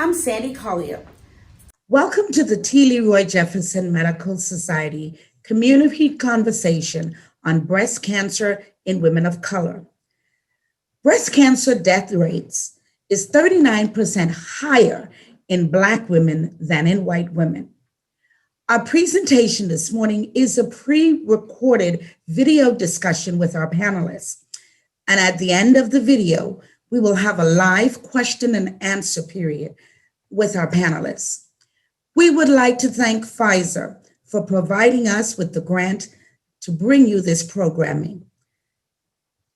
I'm Sandy Collier. Welcome to the T. Leroy Jefferson Medical Society Community Conversation on Breast Cancer in Women of Color. Breast cancer death rates is 39% higher in Black women than in white women. Our presentation this morning is a pre-recorded video discussion with our panelists. And at the end of the video, we will have a live question and answer period with our panelists. We would like to thank Pfizer for providing us with the grant to bring you this programming.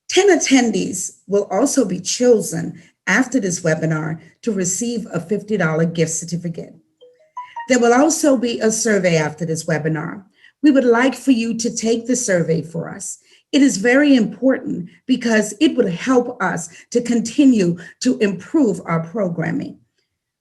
10 attendees will also be chosen after this webinar to receive a $50 gift certificate. There will also be a survey after this webinar. We would like for you to take the survey for us. It is very important because it will help us to continue to improve our programming.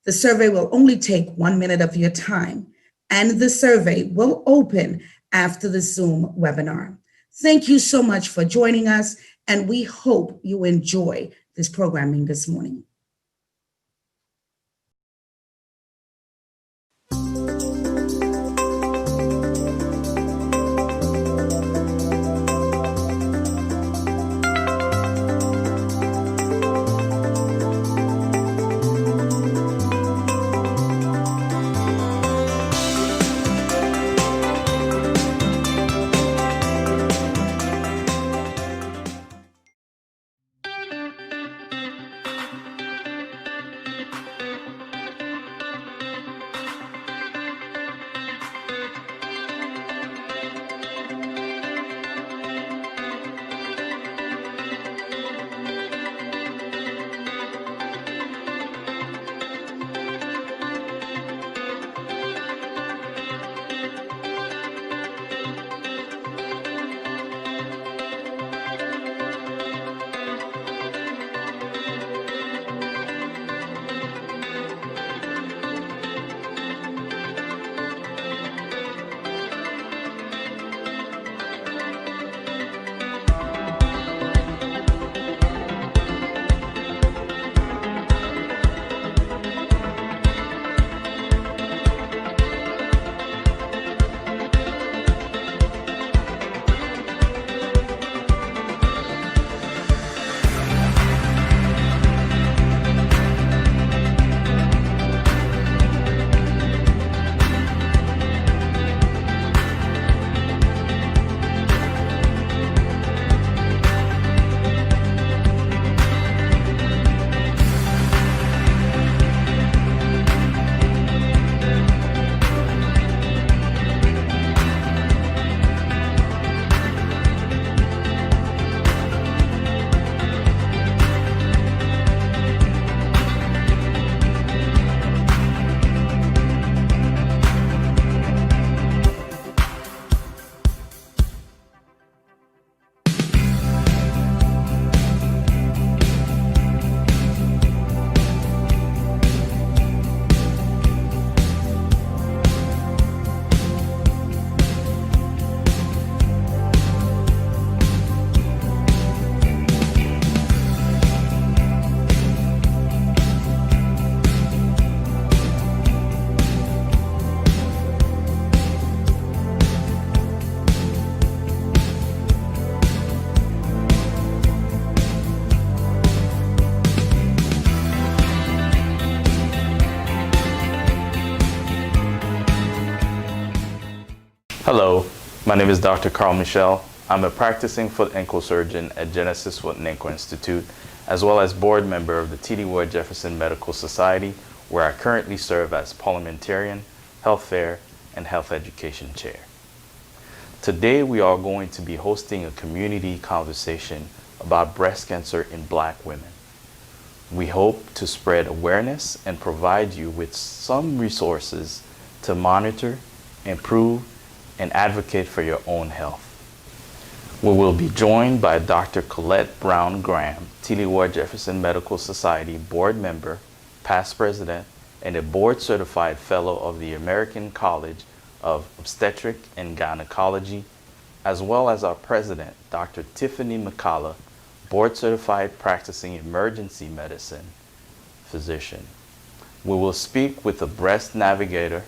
The survey will only take 1 minute of your time, and the survey will open after the Zoom webinar. Thank you so much for joining us, and we hope you enjoy this programming this morning. Hello, my name is Dr. Carl Michel. I'm a practicing foot ankle surgeon at Genesis Foot and Ankle Institute, as well as board member of the T. Leroy Jefferson Medical Society, where I currently serve as parliamentarian, health fair, and health education chair. Today we are going to be hosting a community conversation about breast cancer in Black women. We hope to spread awareness and provide you with some resources to monitor, improve, and advocate for your own health. We will be joined by Dr. Colette Brown Graham, T. Leroy Jefferson Medical Society board member, past president, and a board-certified fellow of the American College of Obstetric and Gynecology, as well as our president, Dr. Tiffany McCullough, board-certified practicing emergency medicine physician. We will speak with the breast navigator,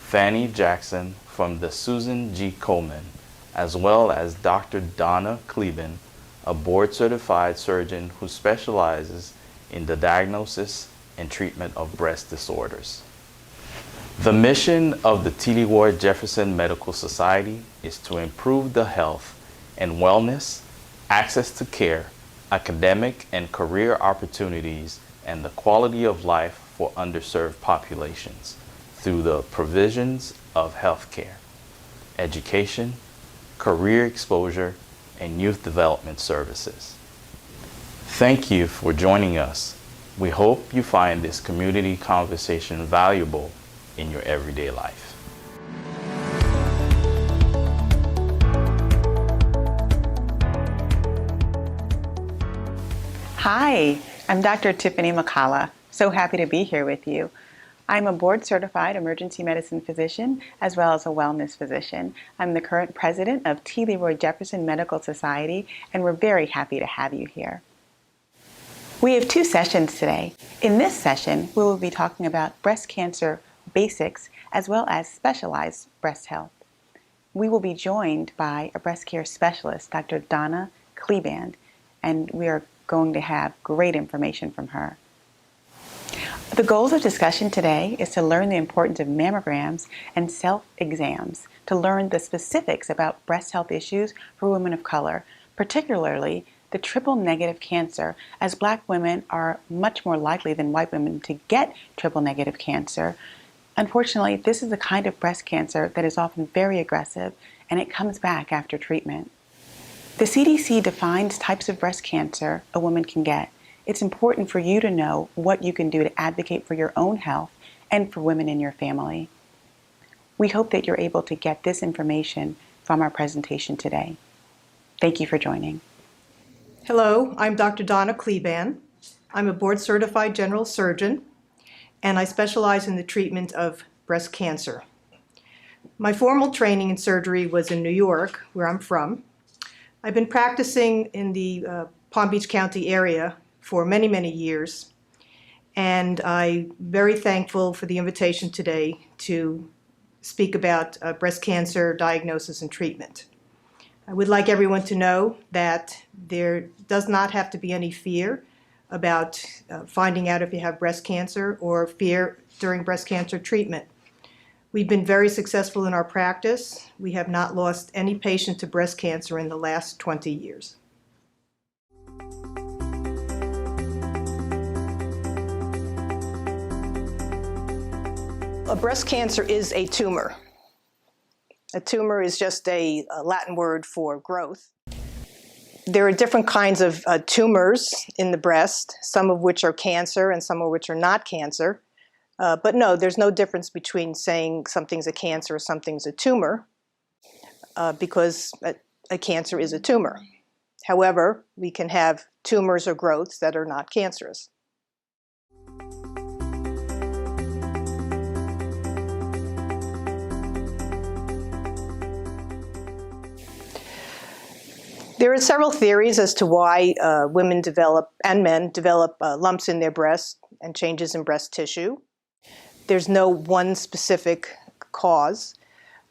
Fanny Jackson from the Susan G. Komen, as well as Dr. Donna Kleben, a board-certified surgeon who specializes in the diagnosis and treatment of breast disorders. The mission of the T. Lee Ward Jefferson Medical Society is to improve the health and wellness, access to care, academic and career opportunities, and the quality of life for underserved populations through the provisions of health care, education, career exposure, and youth development services. Thank you for joining us. We hope you find this community conversation valuable in your everyday life. Hi, I'm Dr. Tiffany McCalla. So happy to be here with you. I'm a board-certified emergency medicine physician as well as a wellness physician. I'm the current president of T. Lee Ward Jefferson Medical Society, and we're very happy to have you here. We have 2 sessions today. In this session, we will be talking about breast cancer basics as well as specialized breast health. We will be joined by a breast care specialist, Dr. Donna Kleben, and we are going to have great information from her. The goals of discussion today is to learn the importance of mammograms and self-exams, to learn the specifics about breast health issues for women of color, particularly the triple-negative cancer, as Black women are much more likely than white women to get triple-negative cancer. Unfortunately, this is the kind of breast cancer that is often very aggressive, and it comes back after treatment. The CDC defines types of breast cancer a woman can get. It's important for you to know what you can do to advocate for your own health and for women in your family. We hope that you're able to get this information from our presentation today. Thank you for joining. Hello, I'm Dr. Donna Kleben. I'm a board-certified general surgeon, and I specialize in the treatment of breast cancer. My formal training in surgery was in New York, where I'm from. I've been practicing in the Palm Beach County area for many, many years, and I'm very thankful for the invitation today to speak about breast cancer diagnosis and treatment. I would like everyone to know that there does not have to be any fear about finding out if you have breast cancer or fear during breast cancer treatment. We've been very successful in our practice. We have not lost any patient to breast cancer in the last 20 years. A breast cancer is a tumor. A tumor is just a Latin word for growth. There are different kinds of tumors in the breast, some of which are cancer and some of which are not cancer. But no, there's no difference between saying something's a cancer or something's a tumor, because a cancer is a tumor. However, we can have tumors or growths that are not cancerous. There are several theories as to why women develop and men develop lumps in their breast and changes in breast tissue. There's no one specific cause.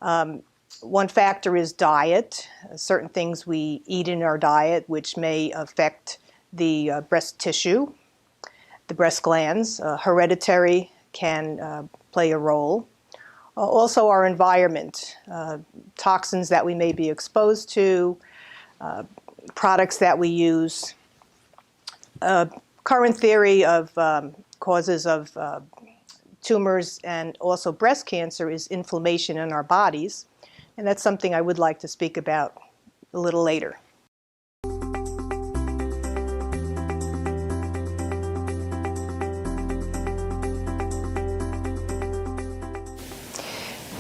One factor is diet, certain things we eat in our diet which may affect the breast tissue, the breast glands. Hereditary can play a role. Also our environment, toxins that we may be exposed to, products that we use. Current theory of causes of tumors and also breast cancer is inflammation in our bodies, and that's something I would like to speak about a little later.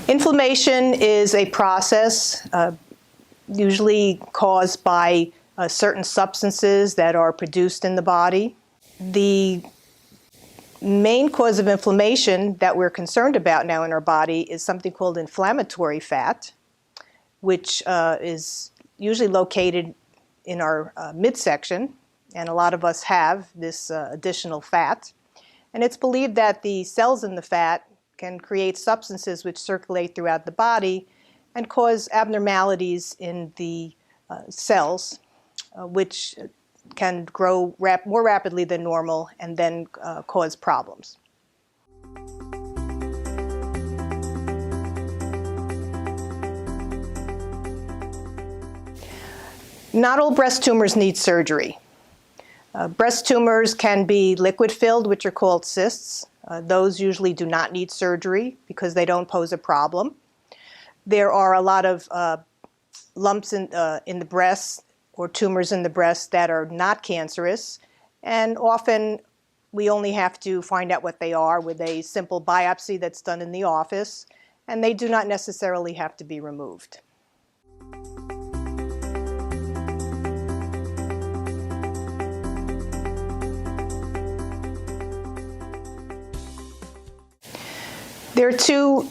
Inflammation is a process usually caused by certain substances that are produced in the body. The main cause of inflammation that we're concerned about now in our body is something called inflammatory fat, which is usually located in our midsection, and a lot of us have this additional fat. And it's believed that the cells in the fat can create substances which circulate throughout the body and cause abnormalities in the cells, which can grow more rapidly than normal and then cause problems. Not all breast tumors need surgery. Breast tumors can be liquid-filled, which are called cysts. Those usually do not need surgery because they don't pose a problem. There are a lot of lumps in the breast or tumors in the breast that are not cancerous, and often we only have to find out what they are with a simple biopsy that's done in the office, and they do not necessarily have to be removed. There are two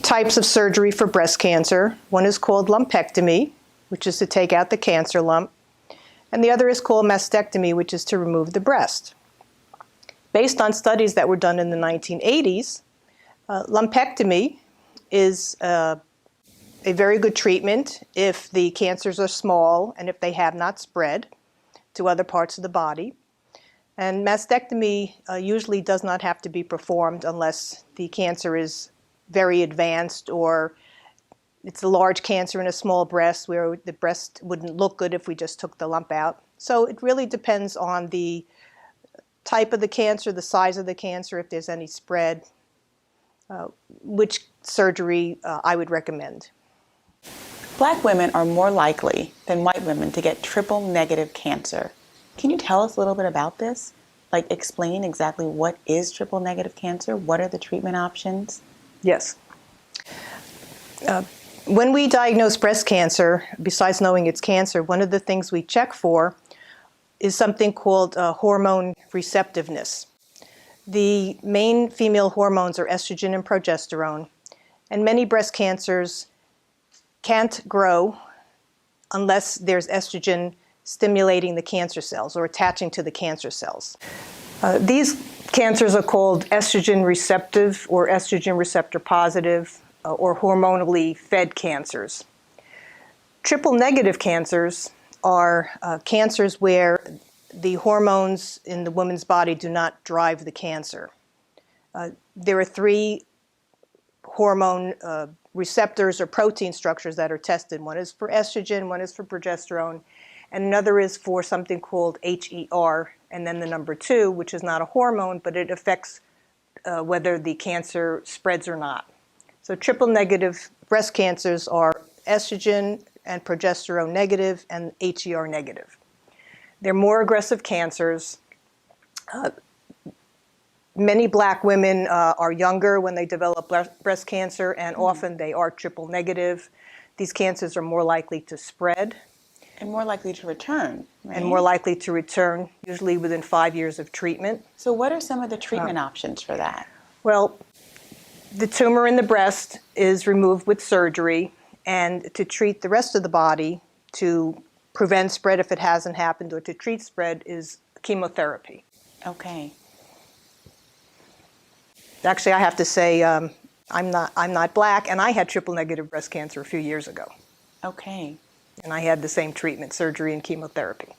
types of surgery for breast cancer. One is called lumpectomy, which is to take out the cancer lump, and the other is called mastectomy, which is to remove the breast. Based on studies that were done in the 1980s, lumpectomy is a very good treatment if the cancers are small and if they have not spread to other parts of the body. And mastectomy usually does not have to be performed unless the cancer is very advanced or it's a large cancer in a small breast where the breast wouldn't look good if we just took the lump out. So it really depends on the type of the cancer, the size of the cancer, if there's any spread, which surgery I would recommend. Black women are more likely than white women to get triple-negative cancer. Can you tell us a little bit about this? Like explain exactly what is triple-negative cancer? What are the treatment options? Yes. When we diagnose breast cancer, besides knowing it's cancer, one of the things we check for is something called hormone receptiveness. The main female hormones are estrogen and progesterone, and many breast cancers can't grow unless there's estrogen stimulating the cancer cells or attaching to the cancer cells. These cancers are called estrogen receptive or estrogen receptor positive or hormonally fed cancers. Triple negative cancers are cancers where the hormones in the woman's body do not drive the cancer. There are three hormone receptors or protein structures that are tested. One is for estrogen, one is for progesterone, and another is for something called HER, and then the number 2, which is not a hormone, but it affects whether the cancer spreads or not. So triple negative breast cancers are estrogen and progesterone negative and HER negative. They're more aggressive cancers. Many black women are younger when they develop breast cancer, and often they are triple negative. These cancers are more likely to spread. And more likely to return, right? And more likely to return, usually within 5 years of treatment. So what are some of the treatment options for that? Well, the tumor in the breast is removed with surgery, and to treat the rest of the body, to prevent spread if it hasn't happened, or to treat spread, is chemotherapy. Okay. Actually, I have to say, I'm not black, and I had triple negative breast cancer a few years ago. Okay. And I had the same treatment, surgery and chemotherapy.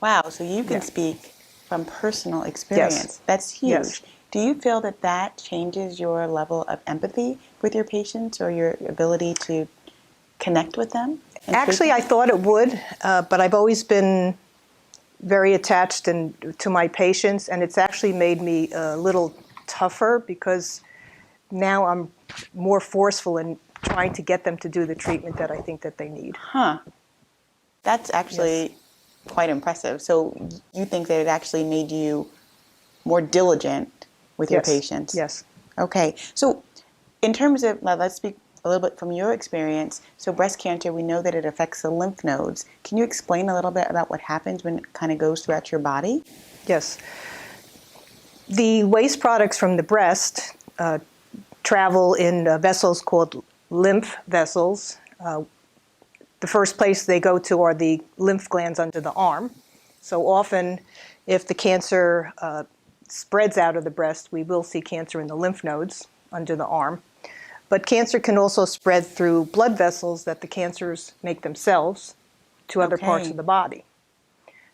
Wow, so you can speak from personal experience. Yes. That's huge. Yes. Do you feel that that changes your level of empathy with your patients or your ability to connect with them? Actually, I thought it would, but I've always been very attached to my patients, and it's actually made me a little tougher because now I'm more forceful in trying to get them to do the treatment that I think that they need. Huh. That's actually quite impressive. So you think that it actually made you more diligent with your patients? Yes. Okay. So in terms of, let's speak a little bit from your experience. So breast cancer, we know that it affects the lymph nodes. Can you explain a little bit about what happens when it kind of goes throughout your body? Yes. The waste products from the breast travel in vessels called lymph vessels. The first place they go to are the lymph glands under the arm. So often, if the cancer spreads out of the breast, we will see cancer in the lymph nodes under the arm. But cancer can also spread through blood vessels that the cancers make themselves to other parts Okay. of the body.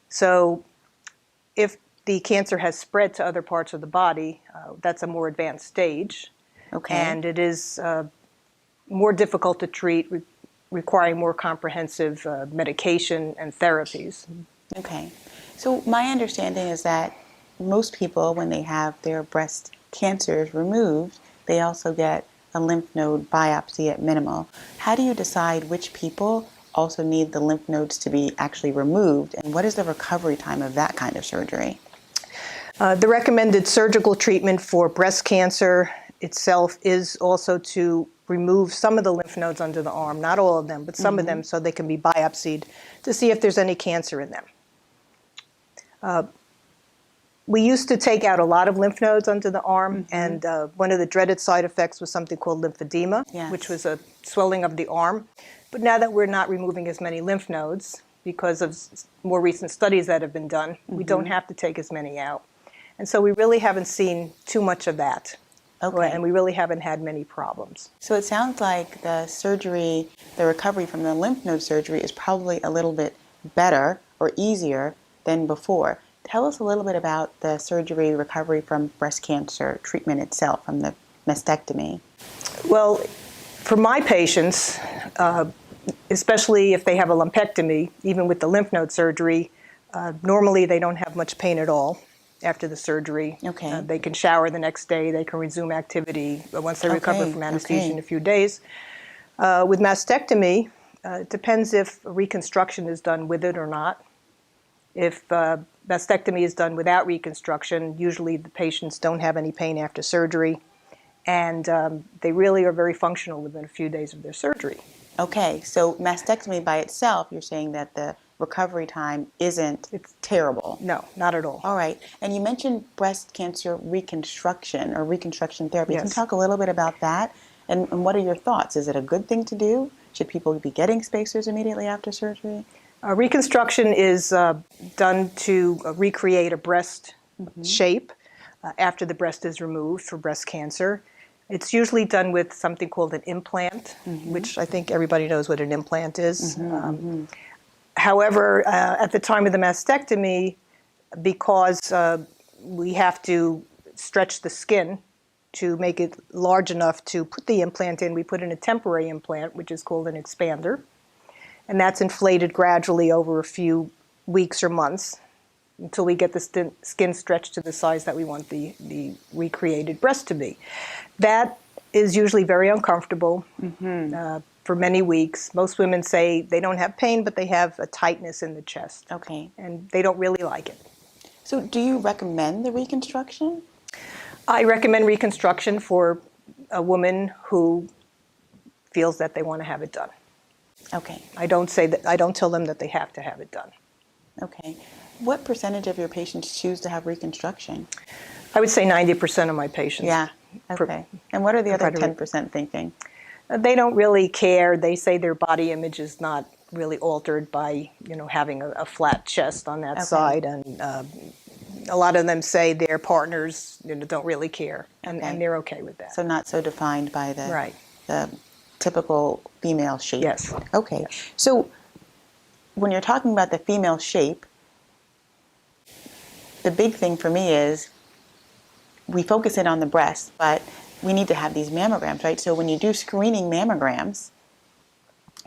So if the cancer has spread to other parts of the body, that's a more advanced stage. Okay. And it is more difficult to treat, requiring more comprehensive medication and therapies. Okay. So my understanding is that most people, when they have their breast cancers removed, they also get a lymph node biopsy at minimal. How do you decide which people also need the lymph nodes to be actually removed, and what is the recovery time of that kind of surgery? The recommended surgical treatment for breast cancer itself is also to remove some of the lymph nodes under the arm, not all of them, but some of them, so they can be biopsied to see if there's any cancer in them. We used to take out a lot of lymph nodes under the arm, and one of the dreaded side effects was something called lymphedema, Yes. which was a swelling of the arm. But now that we're not removing as many lymph nodes, because of more recent studies that have been done, we don't have to take as many out. And so we really haven't seen too much of that. Okay. And we really haven't had many problems. So it sounds like the surgery, the recovery from the lymph node surgery is probably a little bit better or easier than before. Tell us a little bit about the surgery recovery from breast cancer treatment itself, from the mastectomy. Well, for my patients, especially if they have a lumpectomy, even with the lymph node surgery, normally they don't have much pain at all after the surgery. Okay. They can shower the next day, they can resume activity once they recover Okay, from anesthesia okay. in a few days. With mastectomy, it depends if reconstruction is done with it or not. If mastectomy is done without reconstruction, usually the patients don't have any pain after surgery, and they really are very functional within a few days of their surgery. Okay, so mastectomy by itself, you're saying that the recovery time isn't terrible. No, not at all. All right, and you mentioned breast cancer reconstruction or reconstruction therapy. Can you Yes. talk a little bit about that? And what are your thoughts? Is it a good thing to do? Should people be getting spacers immediately after surgery? Reconstruction is done to recreate a breast shape after the breast is removed for breast cancer. It's usually done with something called an implant, which I think everybody knows what an implant is. However, at the time of the mastectomy, because we have to stretch the skin to make it large enough to put the implant in, we put in a temporary implant, which is called an expander. And that's inflated gradually over a few weeks or months until we get the skin stretched to the size that we want the recreated breast to be. That is usually very uncomfortable for many weeks. Most women say they don't have pain, but they have a tightness in the chest. Okay. And they don't really like it. So do you recommend the reconstruction? I recommend reconstruction for a woman who feels that they want to have it done. Okay. I don't tell them that they have to have it done. Okay. What percentage of your patients choose to have reconstruction? I would say 90% of my patients. Yeah. Okay. And what are the other Prefer to 10% thinking? They don't really care. They say their body image is not really altered by, having a flat chest on that side, and a lot of them say their partners, don't really care, and they're okay with that. So not so defined by the Right. the typical female shape. Yes. Okay. So when you're talking about the female shape, the big thing for me is we focus in on the breast, but we need to have these mammograms, right? So when you do screening mammograms,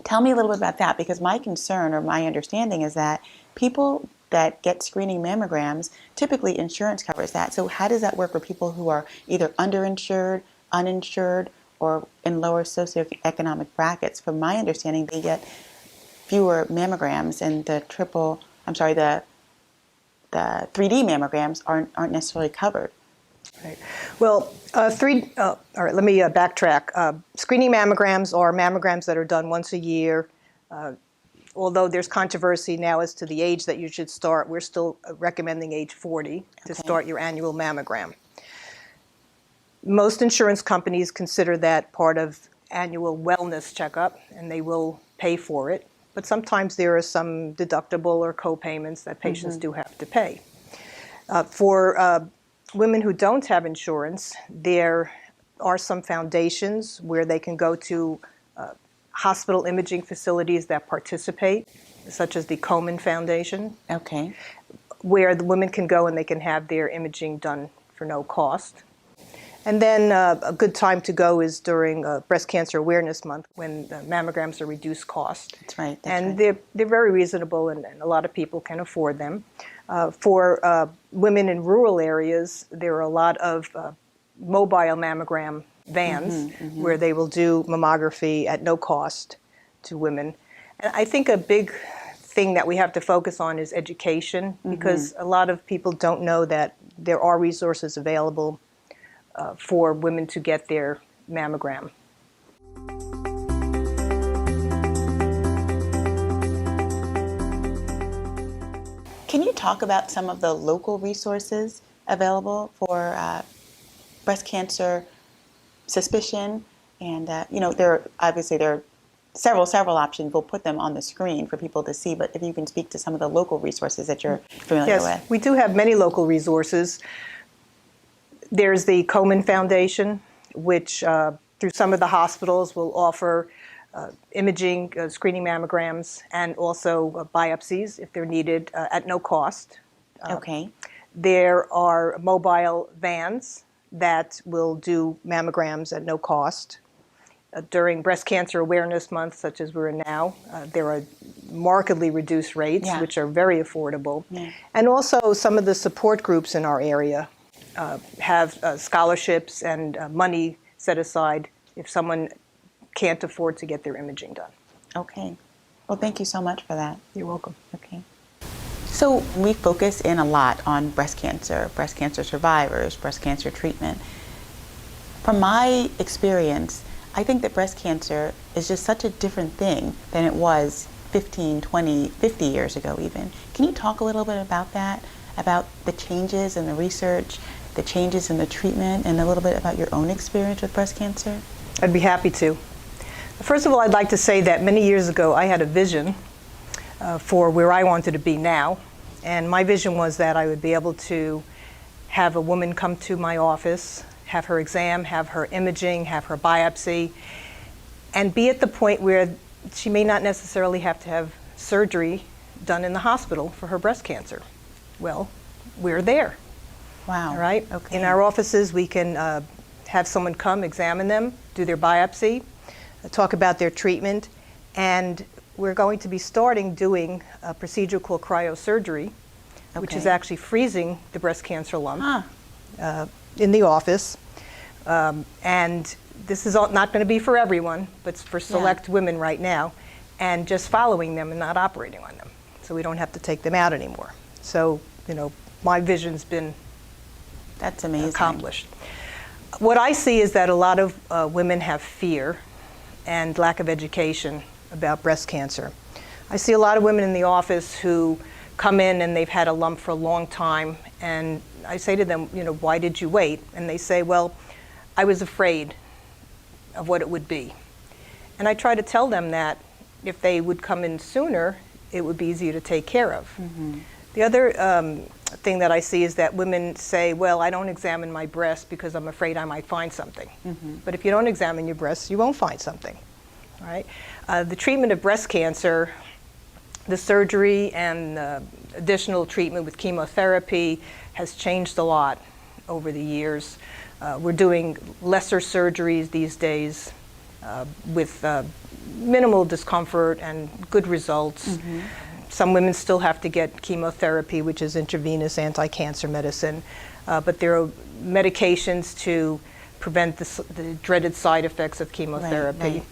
tell me a little bit about that, because my concern or my understanding is that people that get screening mammograms, typically insurance covers that. So how does that work for people who are either underinsured, uninsured, or in lower socioeconomic brackets? From my understanding, they get fewer mammograms, and the 3D mammograms aren't necessarily covered. Right. Well, all right, let me backtrack. Screening mammograms are mammograms that are done once a year. Although there's controversy now as to the age that you should start, we're still recommending age 40 to start your annual mammogram. Most insurance companies consider that part of annual wellness checkup, and they will pay for it. But sometimes there are some deductible or co-payments that patients do have to pay. For women who don't have insurance, there are some foundations where they can go to hospital imaging facilities that participate, such as the Komen Foundation, Okay. where the women can go and they can have their imaging done for no cost. And then a good time to go is during Breast Cancer Awareness Month, when mammograms are reduced cost. That's right. And they're very reasonable, and a lot of people can afford them. For women in rural areas, there are a lot of mobile mammogram vans where they will do mammography at no cost to women. And I think a big thing that we have to focus on is education, because a lot of people don't know that there are resources available for women to get their mammogram. Can you talk about some of the local resources available for breast cancer suspicion? And there are several options. We'll put them on the screen for people to see. But if you can speak to some of the local resources that you're familiar Yes, with. we do have many local resources. There's the Komen Foundation, which through some of the hospitals will offer imaging, screening mammograms, and also biopsies if they're needed at no cost. Okay. There are mobile vans that will do mammograms at no cost. During Breast Cancer Awareness Month, such as we're in now, there are markedly reduced rates, which are very affordable. Yeah. And also some of the support groups in our area have scholarships and money set aside if someone can't afford to get their imaging done. Okay. Well, thank you so much for that. You're welcome. Okay. So we focus in a lot on breast cancer survivors, breast cancer treatment. From my experience, I think that breast cancer is just such a different thing than it was 15, 20, 50 years ago even. Can you talk a little bit about that, about the changes in the research, the changes in the treatment, and a little bit about your own experience with breast cancer? I'd be happy to. First of all, I'd like to say that many years ago I had a vision for where I wanted to be now. And my vision was that I would be able to have a woman come to my office, have her exam, have her imaging, have her biopsy, and be at the point where she may not necessarily have to have surgery done in the hospital for her breast cancer. Well, we're there. Wow. All right? Okay. In our offices, we can have someone come, examine them, do their biopsy, talk about their treatment, and we're going to be starting doing a procedure called cryosurgery, which is actually freezing the breast cancer lump in the office. And this is not going to be for everyone, but it's for select women right now, and just following them and not operating on them. So we don't have to take them out anymore. So, my vision's been That's amazing. accomplished. What I see is that a lot of women have fear and lack of education about breast cancer. I see a lot of women in the office who come in and they've had a lump for a long time, and I say to them, why did you wait? And they say, well, I was afraid of what it would be. And I try to tell them that if they would come in sooner, it would be easier to take care of. The other thing that I see is that women say, well, I don't examine my breast because I'm afraid I might find something. But if you don't examine your breasts, you won't find something. All right? The treatment of breast cancer, the surgery and additional treatment with chemotherapy has changed a lot over the years. We're doing lesser surgeries these days with minimal discomfort and good results. Some women still have to get chemotherapy, which is intravenous anti-cancer medicine, but there are medications to prevent the dreaded side effects of chemotherapy. Right.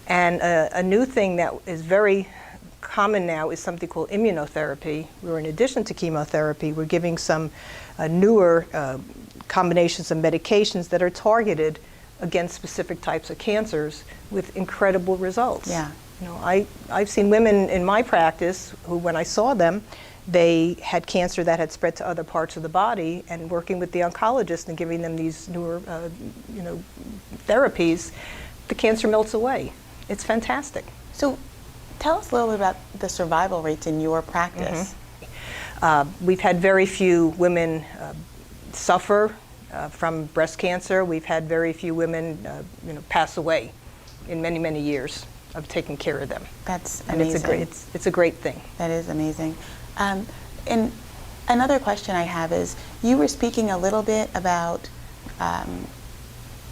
And a new thing that is very common now is something called immunotherapy, where in addition to chemotherapy, we're giving some newer combinations of medications that are targeted against specific types of cancers with incredible results. Yeah. I've seen women in my practice who, when I saw them, they had cancer that had spread to other parts of the body, and working with the oncologist and giving them these newer, therapies, the cancer melts away. It's fantastic. So tell us a little bit about the survival rates in your practice. We've had very few women suffer from breast cancer. We've had very few women pass away in many, many years of taking care of them. That's And amazing. it's a great thing. That is amazing. And another question I have is, you were speaking a little bit about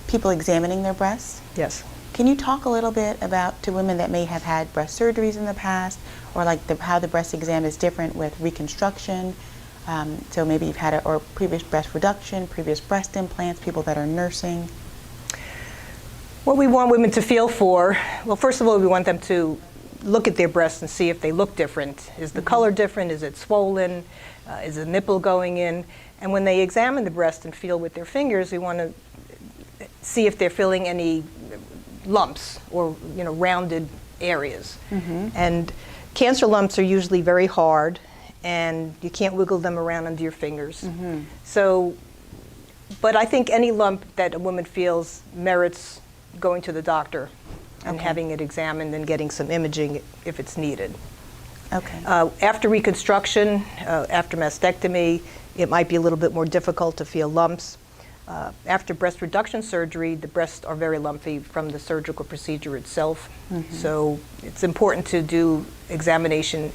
people examining their breasts. Yes. Can you talk a little bit about to women that may have had breast surgeries in the past, or like how the breast exam is different with reconstruction? So maybe you've had or previous breast reduction, previous breast implants, people that are nursing. What we want women to feel for, well, first of all, we want them to look at their breasts and see if they look different. Is the color different? Is it swollen? Is the nipple going in? And when they examine the breast and feel with their fingers, we want to see if they're feeling any lumps or rounded areas. And cancer lumps are usually very hard, and you can't wiggle them around under your fingers. So, but I think any lump that a woman feels merits going to the doctor and having it examined and getting some imaging if it's needed. Okay. After reconstruction, after mastectomy, it might be a little bit more difficult to feel lumps. After breast reduction surgery, the breasts are very lumpy from the surgical procedure itself. So it's important to do examination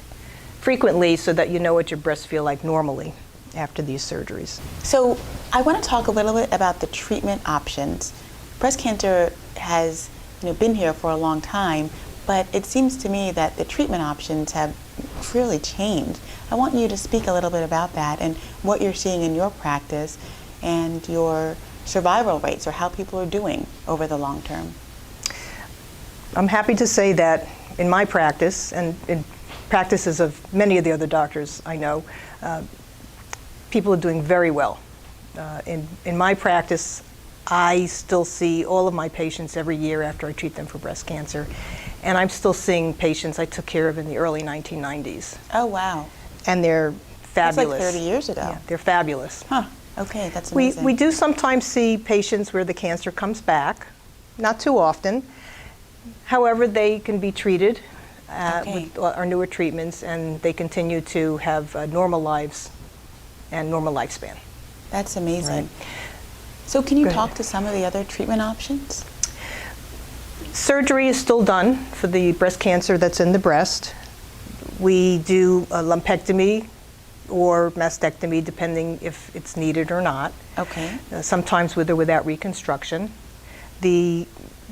frequently so that you know what your breasts feel like normally after these surgeries. So I want to talk a little bit about the treatment options. Breast cancer has been here for a long time, but it seems to me that the treatment options have really changed. I want you to speak a little bit about that and what you're seeing in your practice and your survival rates, or how people are doing over the long term. I'm happy to say that in my practice, and in practices of many of the other doctors I know, people are doing very well. In my practice, I still see all of my patients every year after I treat them for breast cancer, and I'm still seeing patients I took care of in the early 1990s. Oh, wow. And they're fabulous. That's like 30 years ago. Yeah, they're fabulous. Huh. Okay, that's amazing. We do sometimes see patients where the cancer comes back, not too often. However, they can be treated with our newer treatments, and they continue to have normal lives and normal lifespan. That's amazing. Right. So can you Go ahead. talk to some of the other treatment options? Surgery is still done for the breast cancer that's in the breast. We do a lumpectomy or mastectomy, depending if it's needed or not. Okay. Sometimes with or without reconstruction. The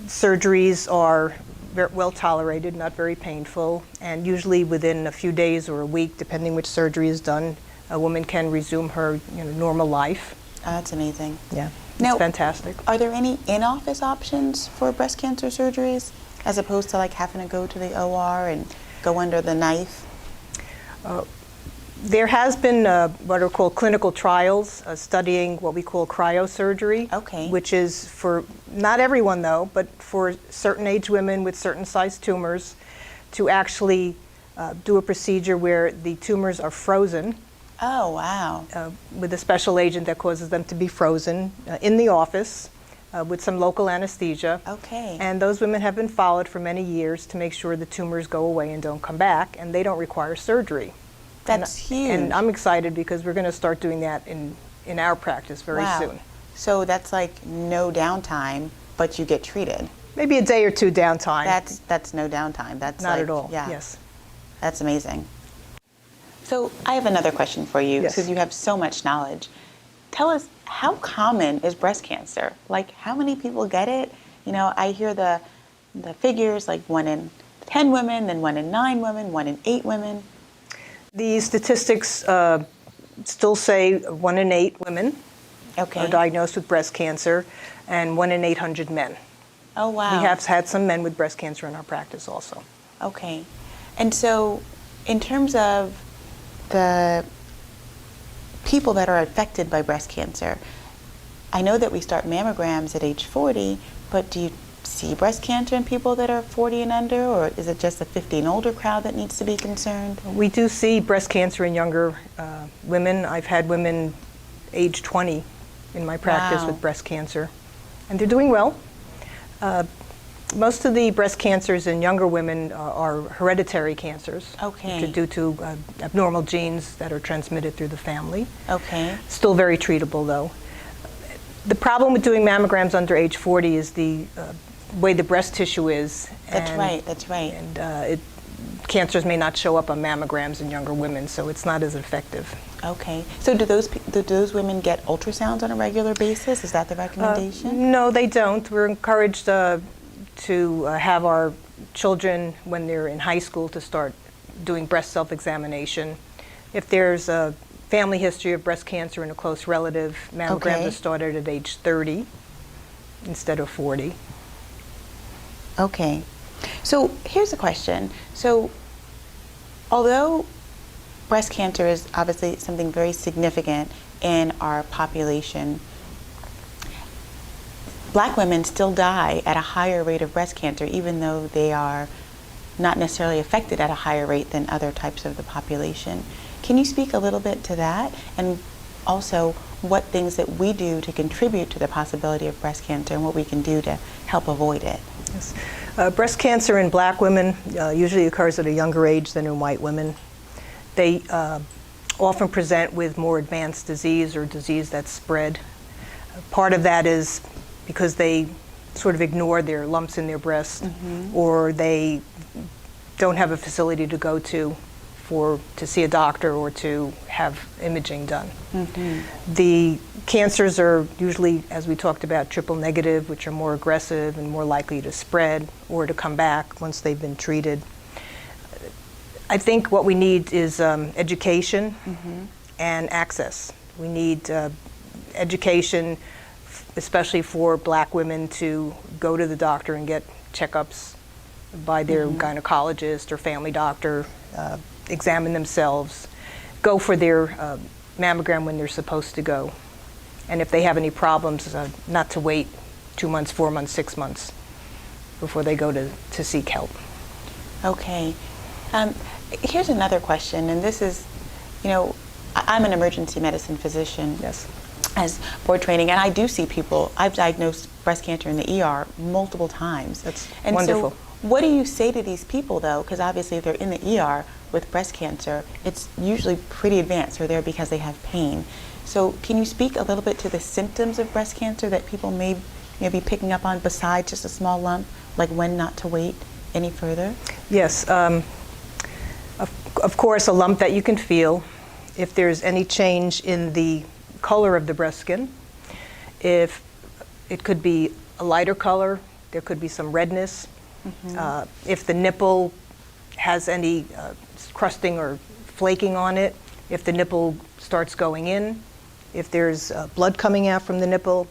surgeries are very well tolerated, not very painful, and usually within a few days or a week, depending which surgery is done, a woman can resume her normal life. Oh, that's amazing. Yeah, Now, it's fantastic. Are there any in-office options for breast cancer surgeries, as opposed to like having to go to the OR and go under the knife? There has been what are called clinical trials studying what we call cryosurgery, which is for, not everyone though, but for certain age women with certain size tumors, to actually do a procedure where the tumors are frozen. Oh, wow. With a special agent that causes them to be frozen in the office with some local anesthesia. Okay. And those women have been followed for many years to make sure the tumors go away and don't come back, and they don't require surgery. That's huge. And I'm excited because we're going to start doing that in our practice very soon. So that's like no downtime, but you get treated. Maybe a day or two downtime. That's no downtime. That's not like, at all. Yeah. Yes. That's amazing. So I have another question for you, Yes. because you have so much knowledge. Tell us, how common is breast cancer? Like, how many people get it? I hear the figures, like 1 in 10 women, then 1 in 9 women, 1 in 8 women. The statistics still say 1 in 8 women are diagnosed with breast cancer, and 1 in 800 men. Oh, wow. We have had some men with breast cancer in our practice also. Okay. And so, in terms of the people that are affected by breast cancer, I know that we start mammograms at age 40, but do you see breast cancer in people that are 40 and under, or is it just the 50 and older crowd that needs to be concerned? We do see breast cancer in younger women. I've had women age 20 in my practice with breast cancer, and they're doing well. Most of the breast cancers in younger women are hereditary cancers. Okay. Which are due to abnormal genes that are transmitted through the family. Okay. Still very treatable, though. The problem with doing mammograms under age 40 is the way the breast tissue is. That's right, that's right. And cancers may not show up on mammograms in younger women, so it's not as effective. Okay. So do those women get ultrasounds on a regular basis? Is that the recommendation? No, they don't. We're encouraged to have our children, when they're in high school, to start doing breast self-examination. If there's a family history of breast cancer in a close relative, mammograms are started at age 30 instead of 40. Okay. So here's a question. So although breast cancer is obviously something very significant in our population, Black women still die at a higher rate of breast cancer, even though they are not necessarily affected at a higher rate than other types of the population. Can you speak a little bit to that, and also what things that we do to contribute to the possibility of breast cancer and what we can do to help avoid it? Yes. Breast cancer in Black women usually occurs at a younger age than in white women. They often present with more advanced disease or disease that's spread. Part of that is because they sort of ignore their lumps in their breast, or they don't have a facility to go to see a doctor or to have imaging done. The cancers are usually, as we talked about, triple negative, which are more aggressive and more likely to spread or to come back once they've been treated. I think what we need is education and access. We need education, especially for Black women, to go to the doctor and get checkups by their gynecologist or family doctor, examine themselves, go for their mammogram when they're supposed to go. And if they have any problems, not to wait 2 months, 4 months, 6 months before they go to seek help. Okay. Here's another question, and this is, I'm an emergency medicine physician. Yes. As board training, and I do see people. I've diagnosed breast cancer in the ER multiple times. That's and wonderful. So what do you say to these people, though? Because obviously if they're in the ER with breast cancer, it's usually pretty advanced. They're there because they have pain. So can you speak a little bit to the symptoms of breast cancer that people may be picking up on besides just a small lump, like when not to wait any further? Yes. Of course, a lump that you can feel. If there's any change in the color of the breast skin, if it could be a lighter color, there could be some redness. If the nipple has any crusting or flaking on it, if the nipple starts going in, if there's blood coming out from the nipple.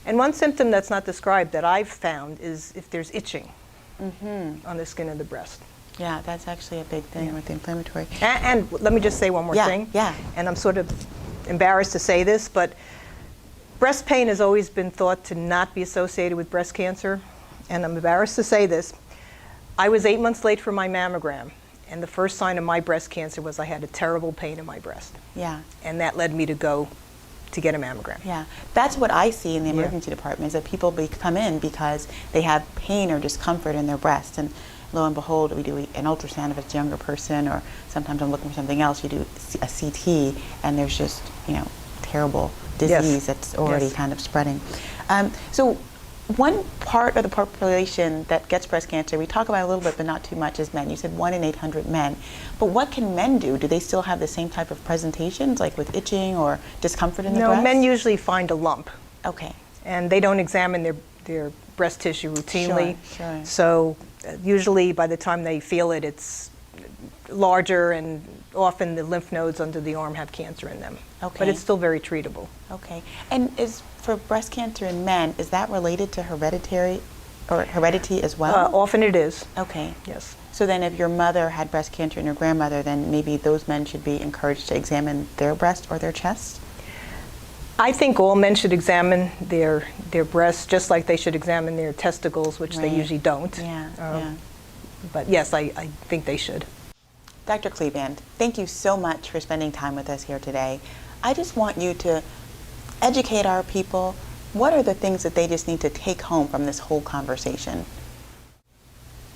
And one symptom that's not described that I've found is if there's itching on the skin of the breast. Yeah, that's actually a big thing with the inflammatory. And let me just say one more thing. Yeah. And I'm sort of embarrassed to say this, but breast pain has always been thought to not be associated with breast cancer. And I'm embarrassed to say this. I was 8 months late for my mammogram, and the first sign of my breast cancer was I had a terrible pain in my breast. Yeah. And that led me to go to get a mammogram. Yeah, that's what I see in the emergency department, is that people come in because they have pain or discomfort in their breast, and lo and behold, we do an ultrasound if it's a younger person, or sometimes I'm looking for something else, you do a CT, and there's just, terrible disease that's already kind of spreading. So one part of the population that gets breast cancer, we talk about it a little bit, but not too much, is men. You said 1 in 800 men. But what can men do? Do they still have the same type of presentations, like with itching or discomfort in the breast? No, men usually find a lump. Okay. And they don't examine their breast tissue routinely. Sure. So usually by the time they feel it, it's larger, and often the lymph nodes under the arm have cancer in them. Okay. But it's still very treatable. Okay. And for breast cancer in men, is that related to heredity as well? Often it is. Okay. Yes. So then if your mother had breast cancer and your grandmother, then maybe those men should be encouraged to examine their breast or their chest? I think all men should examine their breasts, just like they should examine their testicles, which they usually don't. Yeah. But yes, I think they should. Dr. Cleveland, thank you so much for spending time with us here today. I just want you to educate our people. What are the things that they just need to take home from this whole conversation?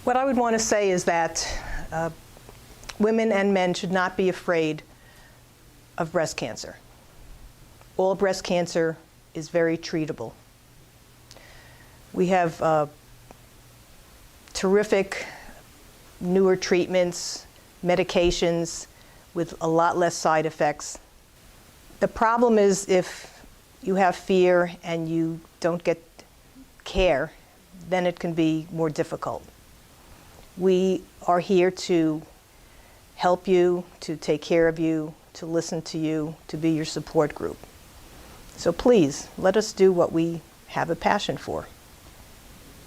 What I would want to say is that women and men should not be afraid of breast cancer. All breast cancer is very treatable. We have terrific newer treatments, medications with a lot less side effects. The problem is if you have fear and you don't get care, then it can be more difficult. We are here to help you, to take care of you, to listen to you, to be your support group. So please, let us do what we have a passion for.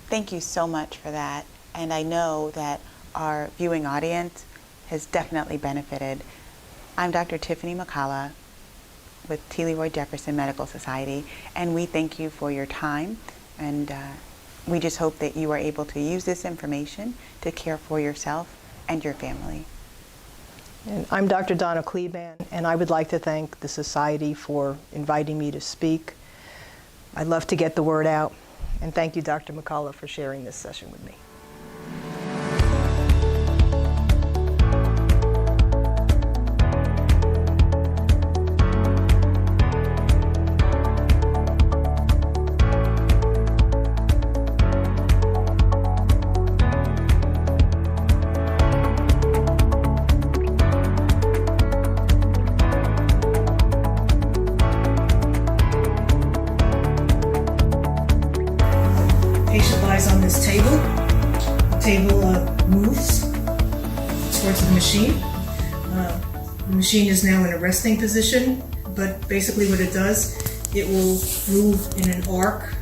Thank you so much for that. And I know that our viewing audience has definitely benefited. I'm Dr. Tiffany McCullough with T. Leroy Jefferson Medical Society, and we thank you for your time, and we just hope that you are able to use this information to care for yourself and your family. And I'm Dr. Donna Kleban, and I would like to thank the Society for inviting me to speak. I'd love to get the word out, and thank you, Dr. McCullough, for sharing this session with me. Patient lies on this table. The table moves towards the machine. The machine is now in a resting position, but basically what it does, it will move in an arc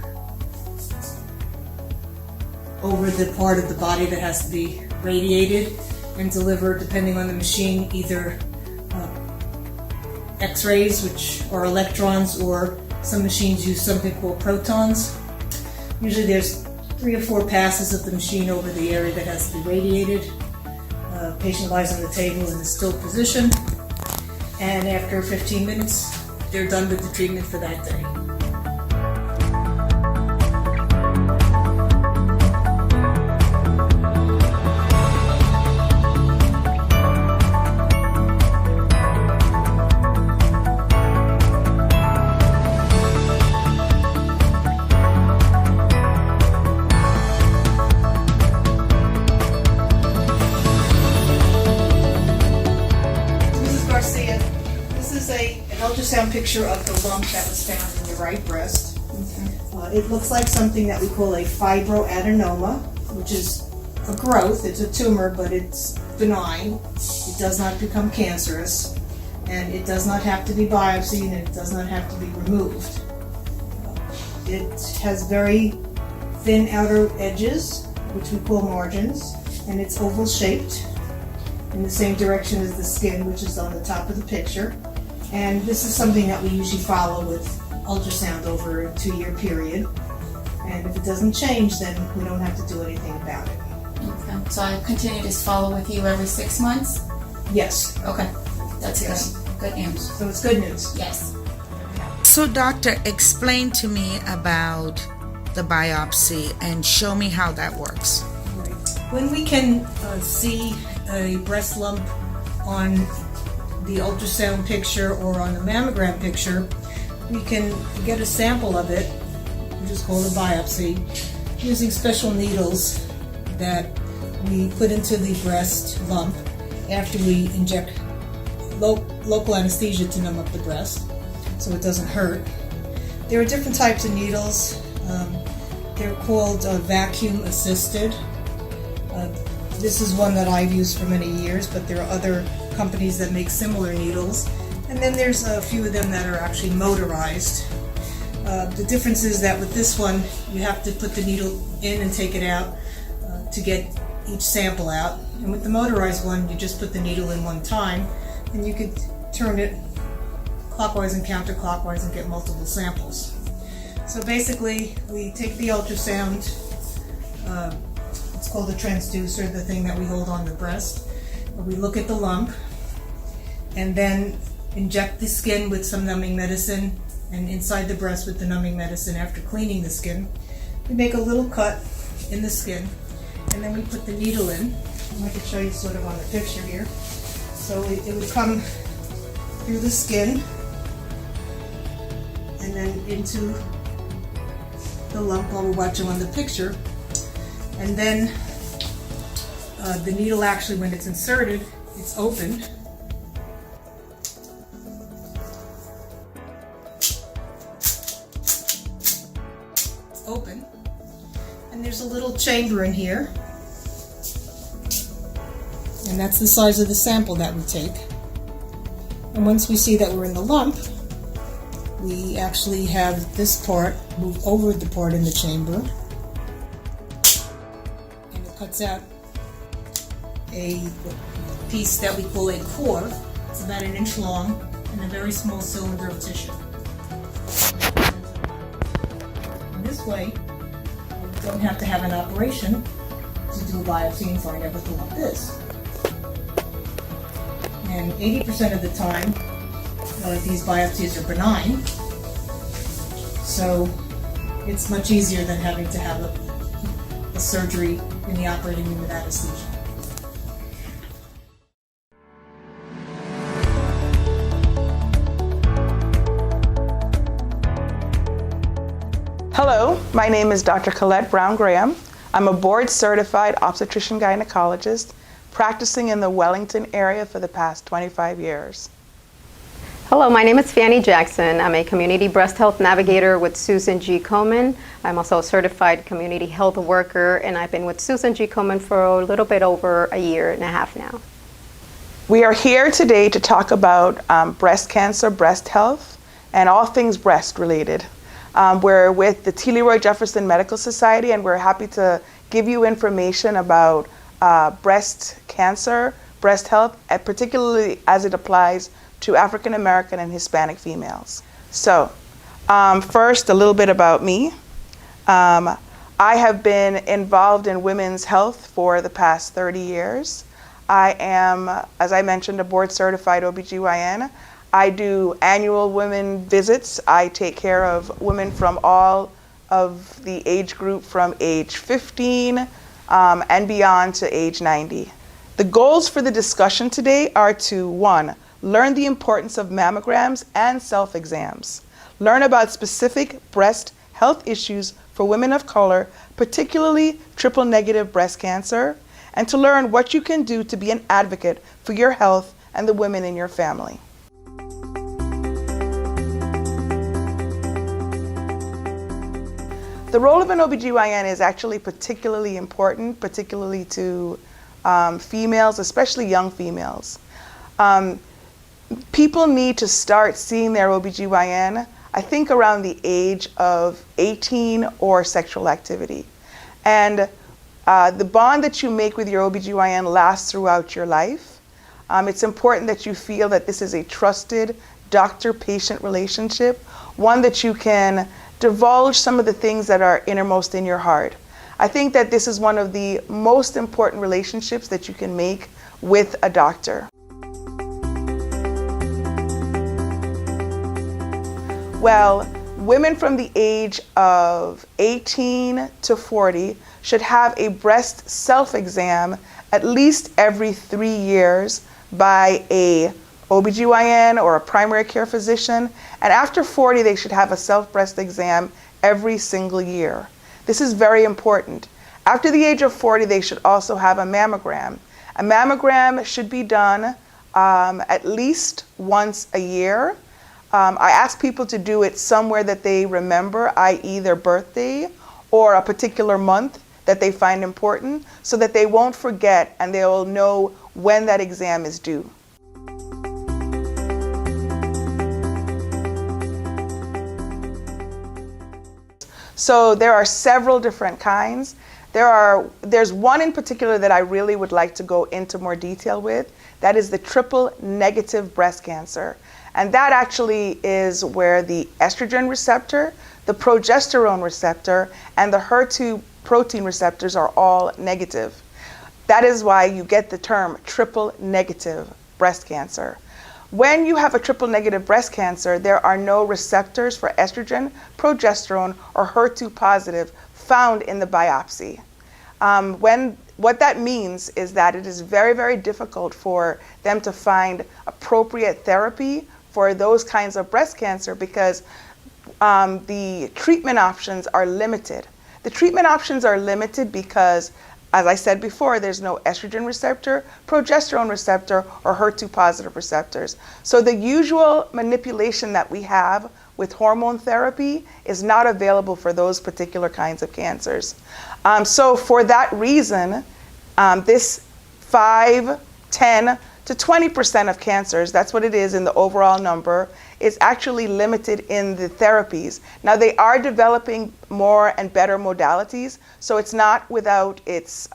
over the part of the body that has to be radiated and deliver, depending on the machine, either X-rays, which are electrons, or some machines use something called protons. Usually there's 3 or 4 passes of the machine over the area that has to be radiated. Patient lies on the table in a still position, and after 15 minutes, they're done with the treatment for that day. An ultrasound picture of the lump that was found in your right breast. It looks like something that we call a fibroadenoma, which is a growth. It's a tumor, but it's benign. It does not become cancerous, and it does not have to be biopsied, and it does not have to be removed. It has very thin outer edges, which we call margins, and it's oval shaped in the same direction as the skin, which is on the top of the picture. And this is something that we usually follow with ultrasound over a 2-year period. And if it doesn't change, then we don't have to do anything about it. Okay. So I continue to follow with you every 6 months? Yes. Okay. That's Yes. good news. So it's good news. Yes. So, doctor, explain to me about the biopsy and show me how that works. When we can see a breast lump on the ultrasound picture or on the mammogram picture, we can get a sample of it, which is called a biopsy, using special needles that we put into the breast lump after we inject local anesthesia to numb up the breast so it doesn't hurt. There are different types of needles. They're called vacuum assisted. This is one that I've used for many years, but there are other companies that make similar needles. And then there's a few of them that are actually motorized. The difference is that with this one, you have to put the needle in and take it out to get each sample out. And with the motorized one, you just put the needle in one time, and you could turn it clockwise and counterclockwise and get multiple samples. So basically, we take the ultrasound, it's called a transducer, the thing that we hold on the breast. We look at the lump and then inject the skin with some numbing medicine, and inside the breast with the numbing medicine after cleaning the skin. We make a little cut in the skin, and and then we put the needle in. I can show you sort of on the picture here. So it would come through the skin and then into the lump while we're watching on the picture. And then the needle actually, when it's inserted, it's opened. It's open. And there's a little chamber in here. And that's the size of the sample that we take. And once we see that we're in the lump, we actually have this part move over the part in the chamber. And it cuts out a piece that we call a core. It's about 1 inch long and a very small cylinder of tissue. And this way, we don't have to have an operation to do a biopsy and find out what the lump is. And 80% of the time, these biopsies are benign, so it's much easier than having to have a surgery in the operating room with anesthesia. Hello, my name is Dr. Colette Brown Graham. I'm a board-certified obstetrician gynecologist practicing in the Wellington area for the past 25 years. Hello, my name is Fanny Jackson. I'm a community breast health navigator with Susan G. Komen. I'm also a certified community health worker, and I've been with Susan G. Komen for a little bit over 1.5 years now. We are here today to talk about breast cancer, breast health, and all things breast related. We're with the T. Leroy Jefferson Medical Society, and we're happy to give you information about breast cancer, breast health, and particularly as it applies to African American and Hispanic females. So, first, a little bit about me. I have been involved in women's health for the past 30 years. I am, as I mentioned, a board-certified OBGYN. I do annual women visits. I take care of women from all of the age group from age 15 and beyond to age 90. The goals for the discussion today are to, 1, learn the importance of mammograms and self-exams, learn about specific breast health issues for women of color, particularly triple-negative breast cancer, and to learn what you can do to be an advocate for your health and the women in your family. The role of an OBGYN is actually particularly important, particularly to females, especially young females. People need to start seeing their OBGYN, I think, around the age of 18 or sexual activity. And the bond that you make with your OBGYN lasts throughout your life. It's important that you feel that this is a trusted doctor-patient relationship, one that you can divulge some of the things that are innermost in your heart. I think that this is one of the most important relationships that you can make with a doctor. Well, women from the age of 18 to 40 should have a breast self-exam at least every 3 years by a OBGYN or a primary care physician, and after 40 they should have a self-breast exam every single year. This is very important. After the age of 40 they should also have a mammogram. A mammogram should be done at least once a year. I ask people to do it somewhere that they remember, i.e. their birthday or a particular month that they find important, so that they won't forget and they will know when that exam is due. So there are several different kinds. There's one in particular that I really would like to go into more detail with. That is the triple-negative breast cancer. And that actually is where the estrogen receptor, the progesterone receptor, and the HER2 protein receptors are all negative. That is why you get the term triple-negative breast cancer. When you have a triple-negative breast cancer, there are no receptors for estrogen, progesterone, or HER2 positive found in the biopsy. When What that means is that it is very, very difficult for them to find appropriate therapy for those kinds of breast cancer because the treatment options are limited. The treatment options are limited because, as I said before, there's no estrogen receptor, progesterone receptor, or HER2 positive receptors. So the usual manipulation that we have with hormone therapy is not available for those particular kinds of cancers. So for that reason, this 5, 10 to 20% of cancers, that's what it is in the overall number, is actually limited in the therapies. Now they are developing more and better modalities, so it's not without its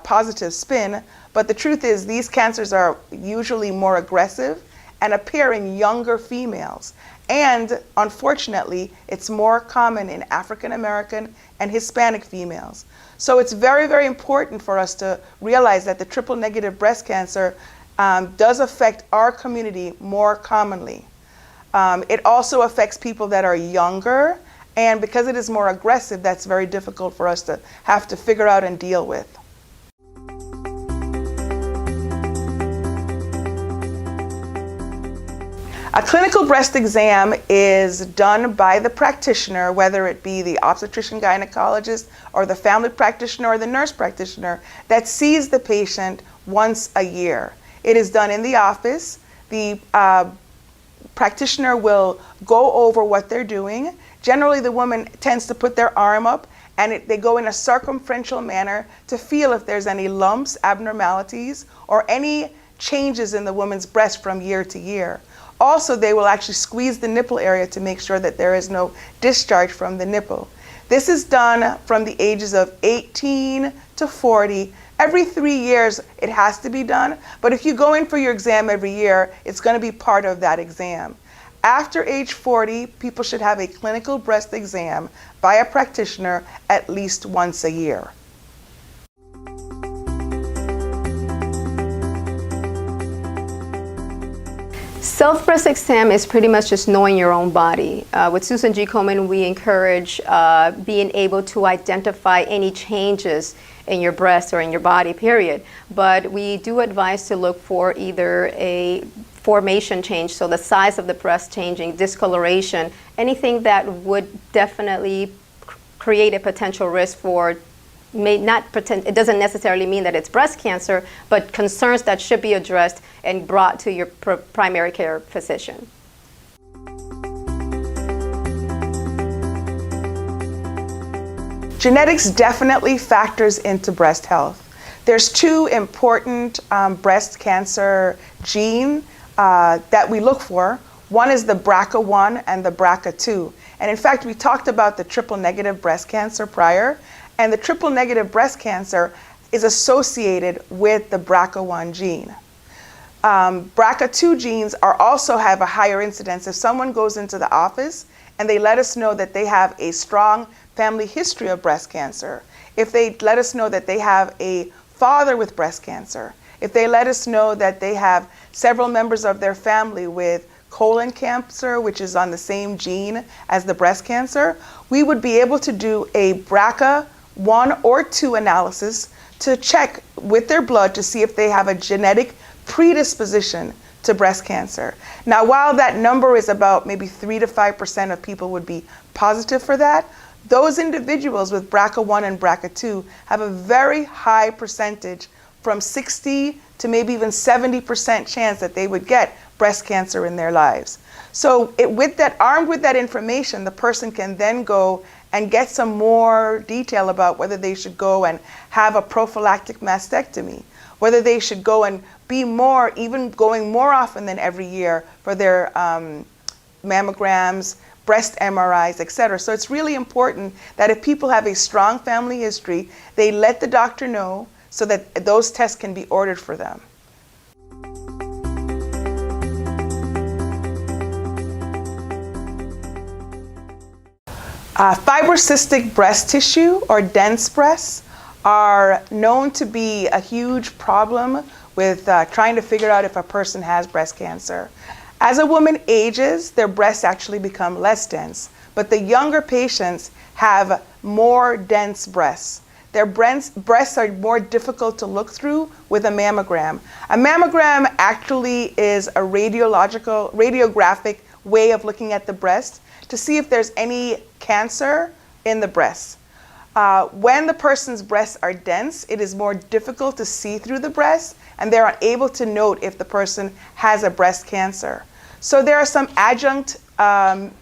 positive spin, but the truth is these cancers are usually more aggressive and appear in younger females. And unfortunately, it's more common in African American and Hispanic females. So it's very, very important for us to realize that the triple negative breast cancer does affect our community more commonly. It also affects people that are younger, and because it is more aggressive, that's very difficult for us to have to figure out and deal with. A clinical breast exam is done by the practitioner, whether it be the obstetrician gynecologist or the family practitioner or the nurse practitioner that sees the patient once a year. It is done in the office. The practitioner will go over what they're doing. Generally, the woman tends to put their arm up and they go in a circumferential manner to feel if there's any lumps, abnormalities, or any changes in the woman's breast from year to year. Also, they will actually squeeze the nipple area to make sure that there is no discharge from the nipple. This is done from the ages of 18 to 40. Every 3 years it has to be done, but if you go in for your exam every year, it's going to be part of that exam. After age 40, people should have a clinical breast exam by a practitioner at least once a year. Self-breast exam is pretty much just knowing your own body. With Susan G. Komen, we encourage being able to identify any changes in your breast or in your body, period. But we do advise to look for either a formation change, so the size of the breast changing, discoloration, anything that would definitely create a potential risk for it doesn't necessarily mean that it's breast cancer, but concerns that should be addressed and brought to your primary care physician. Genetics definitely factors into breast health. There's two important breast cancer genes that we look for. One is the BRCA1 and the BRCA2. And in fact, we talked about the triple negative breast cancer prior. And the triple negative breast cancer is associated with the BRCA1 gene. BRCA2 genes also have a higher incidence. If someone goes into the office and they let us know that they have a strong family history of breast cancer, if they let us know that they have a father with breast cancer, if they let us know that they have several members of their family with colon cancer, which is on the same gene as the breast cancer, we would be able to do a BRCA1 or 2 analysis to check with their blood to see if they have a genetic predisposition to breast cancer. Now, while that number is about maybe 3 to 5% of people would be positive for that, those individuals with BRCA1 and BRCA2 have a very high percentage, from 60 to maybe even 70% chance that they would get breast cancer in their lives. So armed with that information, the person can then go and get some more detail about whether they should go and have a prophylactic mastectomy, whether they should go and be even going more often than every year for their mammograms, breast MRIs, etc. So it's really important that if people have a strong family history, they let the doctor know so that those tests can be ordered for them. Fibrocystic breast tissue, or dense breasts, are known to be a huge problem with trying to figure out if a person has breast cancer. As a woman ages, their breasts actually become less dense, but the younger patients have more dense breasts. their breasts are more difficult to look through with a mammogram. A mammogram actually is a radiographic way of looking at the breast to see if there's any cancer in the breast. When the person's breasts are dense, it is more difficult to see through the breast, and they're unable to note if the person has a breast cancer. So there are some adjunct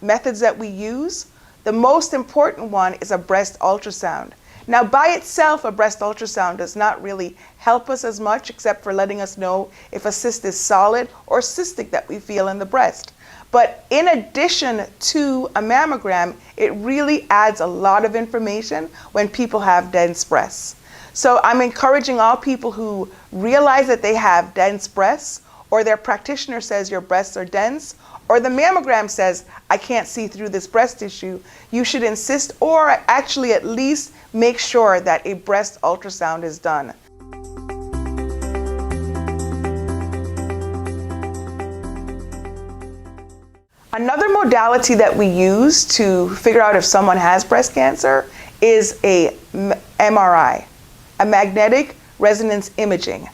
methods that we use. The most important one is a breast ultrasound. Now, by itself, a breast ultrasound does not really help us as much, except for letting us know if a cyst is solid or cystic that we feel in the breast. But in addition to a mammogram, it really adds a lot of information when people have dense breasts. So I'm encouraging all people who realize that they have dense breasts, or their practitioner says your breasts are dense, or the mammogram says, I can't see through this breast tissue, you should insist, or actually at least make sure that a breast ultrasound is done. Another modality that we use to figure out if someone has breast cancer is a MRI, a magnetic resonance imaging.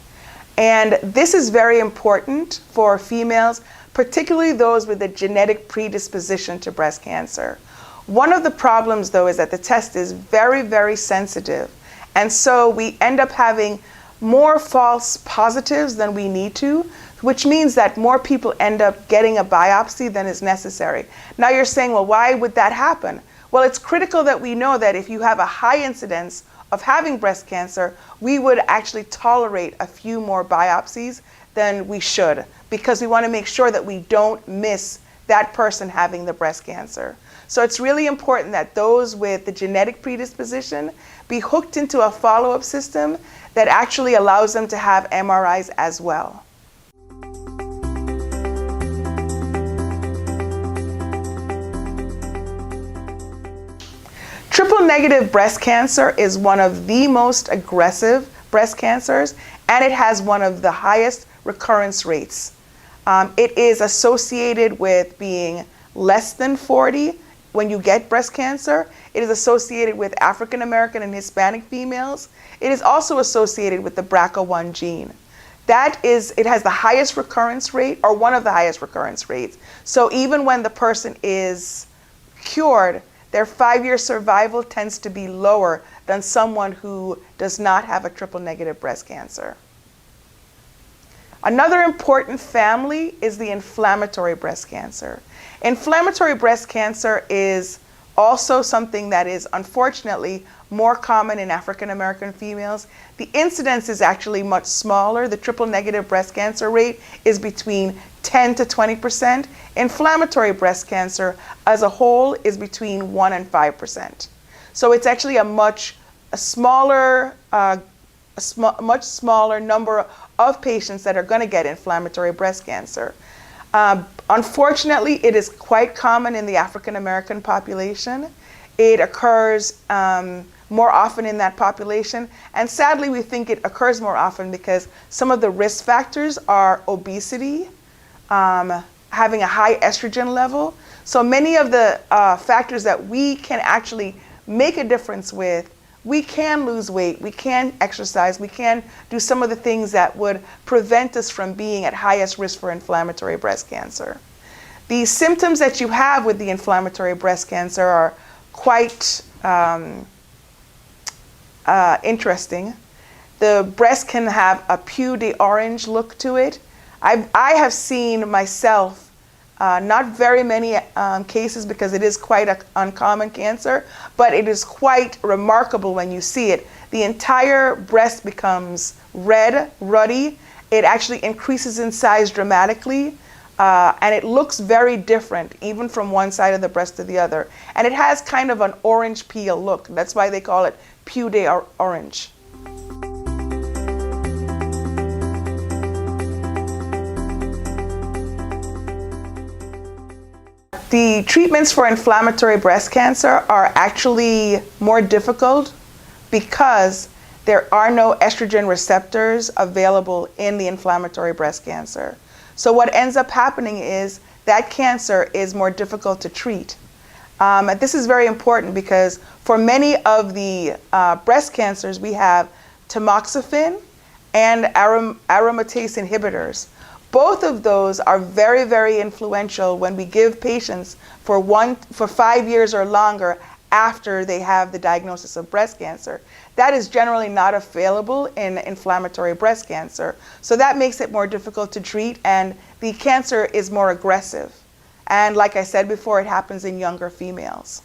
And this is very important for females, particularly those with a genetic predisposition to breast cancer. One of the problems, though, is that the test is very, very sensitive. And so we end up having more false positives than we need to, which means that more people end up getting a biopsy than is necessary. Now you're saying, well, why would that happen? Well, it's critical that we know that if you have a high incidence of having breast cancer, we would actually tolerate a few more biopsies than we should, because we want to make sure that we don't miss that person having the breast cancer. So it's really important that those with the genetic predisposition be hooked into a follow-up system that actually allows them to have MRIs as well. Triple-negative breast cancer is one of the most aggressive breast cancers, and it has one of the highest recurrence rates. It is associated with being less than 40 when you get breast cancer. It is associated with African American and Hispanic females. It is also associated with the BRCA1 gene. It has the highest recurrence rate, or one of the highest recurrence rates. So even when the person is cured, their 5-year survival tends to be lower than someone who does not have a triple-negative breast cancer. Another important family is the inflammatory breast cancer. Inflammatory breast cancer is also something that is unfortunately more common in African American females. The incidence is actually much smaller. The triple-negative breast cancer rate is between 10 to 20%. Inflammatory breast cancer as a whole is between 1 and 5%. So it's actually a much smaller number of patients that are going to get inflammatory breast cancer. Unfortunately, it is quite common in the African American population. It occurs more often in that population, and sadly we think it occurs more often because some of the risk factors are obesity, having a high estrogen level. So many of the factors that we can actually make a difference with, we can lose weight, we can exercise, we can do some of the things that would prevent us from being at highest risk for inflammatory breast cancer. The symptoms that you have with the inflammatory breast cancer are quite interesting. The breast can have a peau d'orange look to it. I have seen myself, not very many cases because it is quite an uncommon cancer, but it is quite remarkable when you see it. The entire breast becomes red, ruddy. It actually increases in size dramatically, and it looks very different even from one side of the breast to the other. And it has kind of an orange peel look. That's why they call it peau d'orange. The treatments for inflammatory breast cancer are actually more difficult because there are no estrogen receptors available in the inflammatory breast cancer. So what ends up happening is that cancer is more difficult to treat. This is very important because for many of the breast cancers, we have tamoxifen and aromatase inhibitors. Both of those are very, very influential when we give patients for 5 years or longer after they have the diagnosis of breast cancer. That is generally not available in inflammatory breast cancer. So that makes it more difficult to treat, and the cancer is more aggressive. And like I said before, it happens in younger females.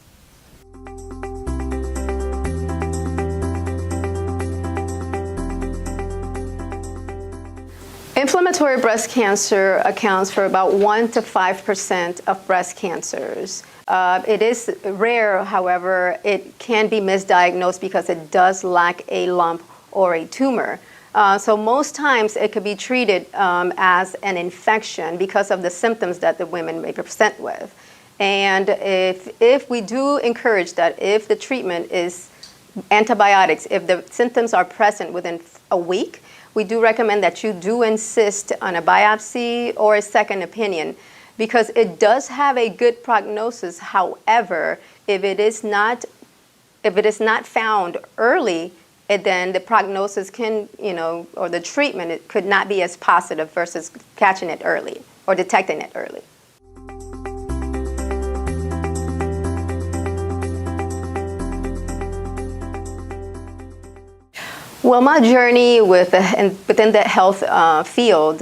Inflammatory breast cancer accounts for about 1 to 5% of breast cancers. It is rare, however, it can be misdiagnosed because it does lack a lump or a tumor. So most times it could be treated as an infection because of the symptoms that the women may present with. And if we do encourage that if the treatment is antibiotics, if the symptoms are present within a week, we do recommend that you do insist on a biopsy or a second opinion, because it does have a good prognosis. However, if it is not found early, then the prognosis can, or the treatment, it could not be as positive versus catching it early or detecting it early. Well, my journey within the health field,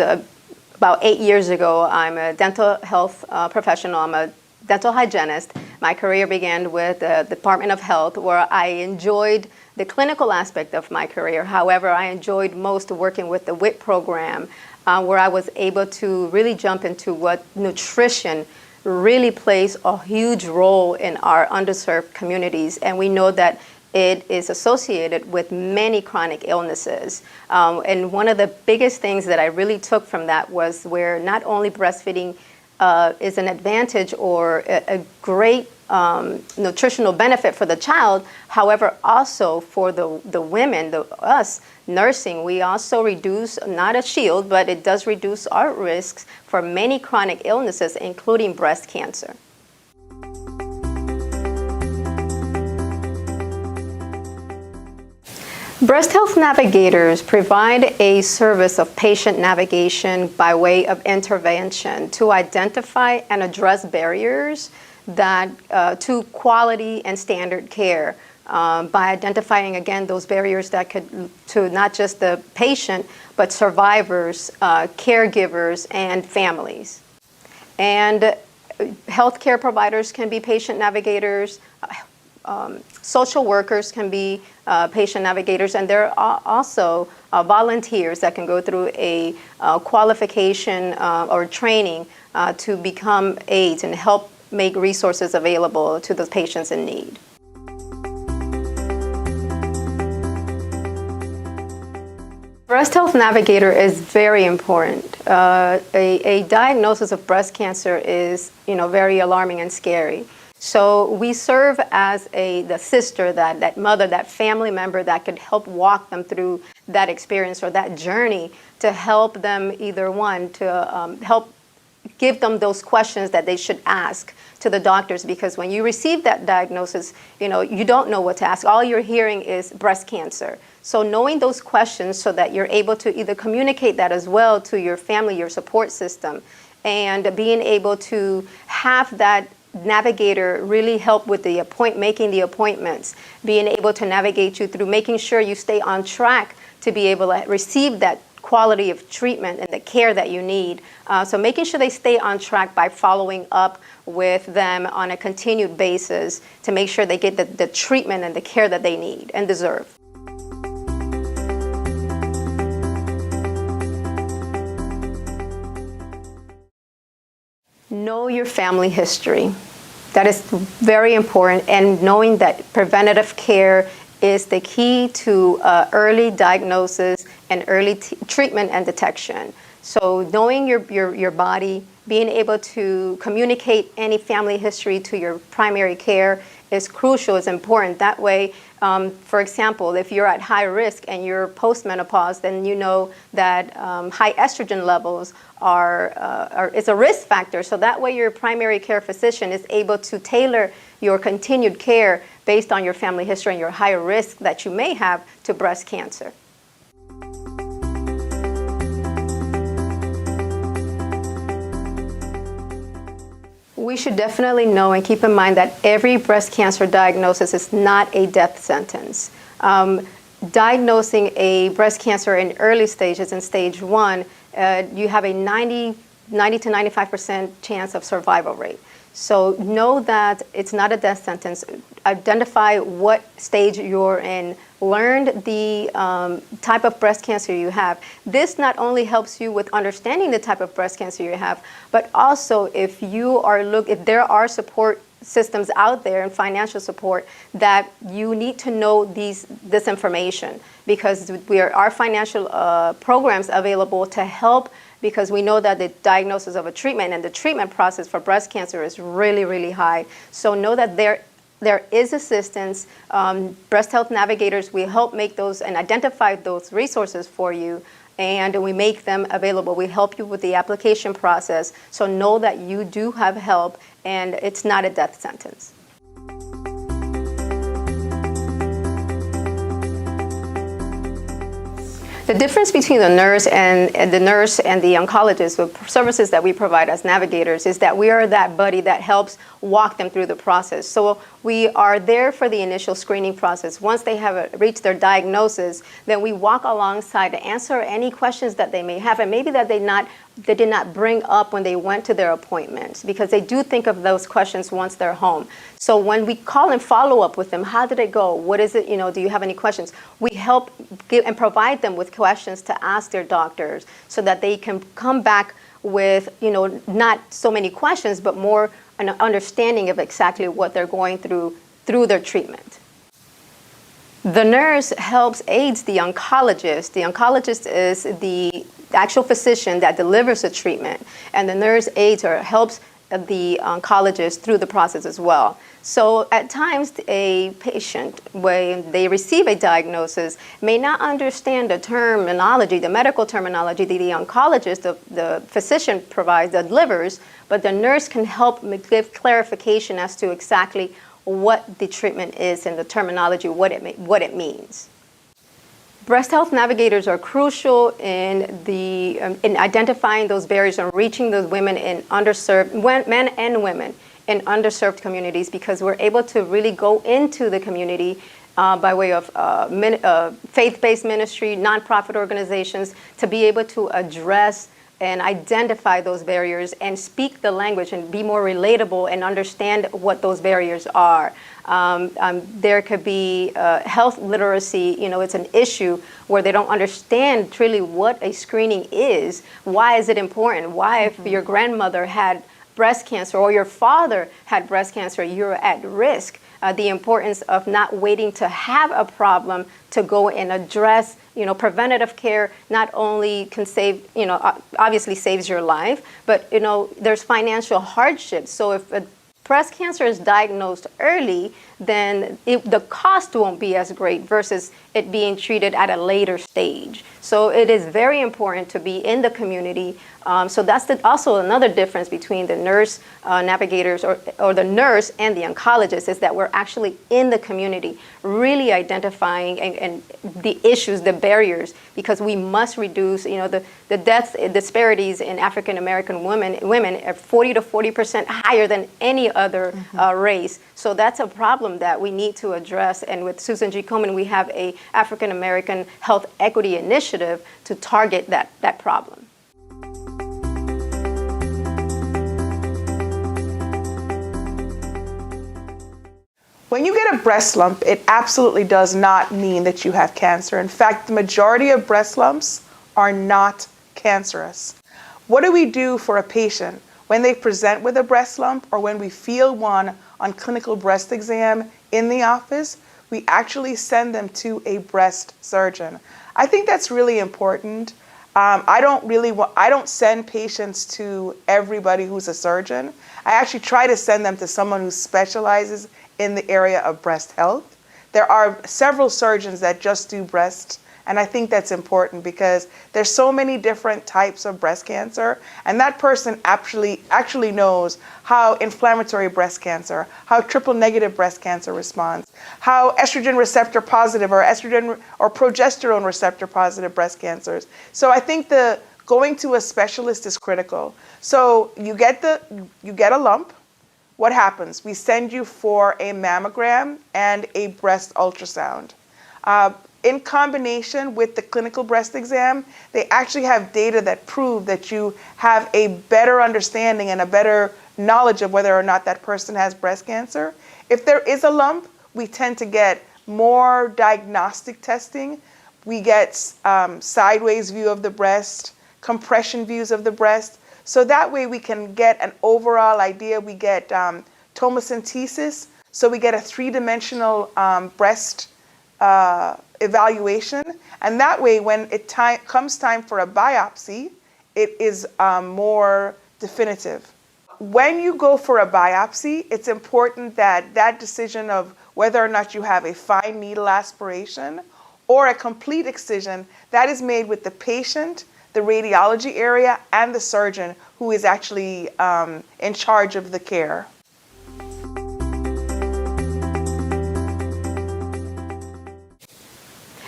about 8 years ago, I'm a dental health professional. I'm a dental hygienist. My career began with the Department of Health, where I enjoyed the clinical aspect of my career. However, I enjoyed most working with the WIC program, where I was able to really jump into what nutrition really plays a huge role in our underserved communities. And we know that it is associated with many chronic illnesses. And one of the biggest things that I really took from that was where not only breastfeeding is an advantage or a great nutritional benefit for the child, however, also for the women, us nursing, we also reduce, not a shield, but it does reduce our risks for many chronic illnesses, including breast cancer. Breast Health Navigators provide a service of patient navigation by way of intervention to identify and address barriers to quality and standard care, by identifying, again, those barriers that could to not just the patient, but survivors, caregivers, and families. And healthcare providers can be patient navigators. Social workers can be patient navigators, and there are also volunteers that can go through a qualification or training to become aides and help make resources available to the patients in need. Breast Health Navigator is very important. A diagnosis of breast cancer is, very alarming and scary. So we serve as the sister, that mother, that family member that could help walk them through that experience or that journey to help them, either one, to help give them those questions that they should ask to the doctors, because when you receive that diagnosis, you don't know what to ask. All you're hearing is breast cancer. So knowing those questions so that you're able to either communicate that as well to your family, your support system, and being able to have that navigator really help with making the appointments, being able to navigate you through making sure you stay on track to be able to receive that quality of treatment and the care that you need. So making sure they stay on track by following up with them on a continued basis to make sure they get the treatment and the care that they need and deserve. Know your family history. That is very important, and knowing that preventative care is the key to early diagnosis and early treatment and detection. So knowing your body, being able to communicate any family history to your primary care is crucial, is important. That way, for example, if you're at high risk and you're postmenopause, then you know that high estrogen levels is a risk factor. So that way your primary care physician is able to tailor your continued care based on your family history and your higher risk that you may have to breast cancer. We should definitely know and keep in mind that every breast cancer diagnosis is not a death sentence. Diagnosing a breast cancer in early stages, in stage 1, you have a 90 to 95% chance of survival rate. So know that it's not a death sentence. Identify what stage you're in. Learn the type of breast cancer you have. This not only helps you with understanding the type of breast cancer you have, but also if there are support systems out there and financial support, that you need to know this information, because our financial programs available to help, because we know that the diagnosis of a treatment and the treatment process for breast cancer is really, really high. So know that there is assistance. Breast Health Navigators, we help make those and identify those resources for you, and we make them available. We help you with the application process. So know that you do have help, and it's not a death sentence. The difference between the nurse and the oncologist, the services that we provide as navigators, is that we are that buddy that helps walk them through the process. So we are there for the initial screening process. Once they have reached their diagnosis, then we walk alongside to answer any questions that they may have, and maybe that they did not bring up when they went to their appointments, because they do think of those questions once they're home. So when we call and follow up with them, how did it go? What is it, do you have any questions? We help give and provide them with questions to ask their doctors so that they can come back with, not so many questions, but more an understanding of exactly what they're going through their treatment. The nurse aids the oncologist. The oncologist is the actual physician that delivers the treatment, and the nurse aids or helps the oncologist through the process as well. So at times a patient, when they receive a diagnosis, may not understand the terminology, the medical terminology that the oncologist, the physician delivers, but the nurse can help give clarification as to exactly what the treatment is and the terminology, what it means. Breast Health Navigators are crucial in identifying those barriers and reaching those women in men and women in underserved communities, because we're able to really go into the community by way of faith-based ministry, nonprofit organizations, to be able to address and identify those barriers and speak the language and be more relatable and understand what those barriers are. There could be health literacy. It's an issue where they don't understand truly what a screening is. Why is it important? Why, if your grandmother had breast cancer or your father had breast cancer, you're at risk. The importance of not waiting to have a problem to go and address, preventative care not only can save, obviously saves your life, but, there's financial hardship. So if breast cancer is diagnosed early, then the cost won't be as great versus it being treated at a later stage. So it is very important to be in the community. So that's also another difference between the nurse navigators or the nurse and the oncologist, is that we're actually in the community, really identifying and the issues, the barriers, because we must reduce, the death disparities in African American women are 40 to 40% higher than any other race. So that's a problem that we need to address. And with Susan G. Komen, we have a African American Health Equity Initiative to target that problem. When you get a breast lump, it absolutely does not mean that you have cancer. In fact, the majority of breast lumps are not cancerous. What do we do for a patient when they present with a breast lump, or when we feel one on clinical breast exam in the office? We actually send them to a breast surgeon. I think that's really important. I don't send patients to everybody who's a surgeon. I actually try to send them to someone who specializes in the area of breast health. There are several surgeons that just do breast And I think that's important because there's so many different types of breast cancer, and that person actually knows how inflammatory breast cancer, how triple negative breast cancer responds, how estrogen receptor positive or estrogen or progesterone receptor positive breast cancers. So I think going to a specialist is critical. So you get a lump. What happens? We send you for a mammogram and a breast ultrasound. In combination with the clinical breast exam, they actually have data that prove that you have a better understanding and a better knowledge of whether or not that person has breast cancer. If there is a lump, we tend to get more diagnostic testing. We get sideways view of the breast, compression views of the breast. So that way we can get an overall idea. We get tomosynthesis, so we get a three-dimensional breast evaluation, and that way when it comes time for a biopsy, it is more definitive. When you go for a biopsy, it's important that that decision of whether or not you have a fine needle aspiration or a complete excision, that is made with the patient, the radiology area, and the surgeon who is actually in charge of the care.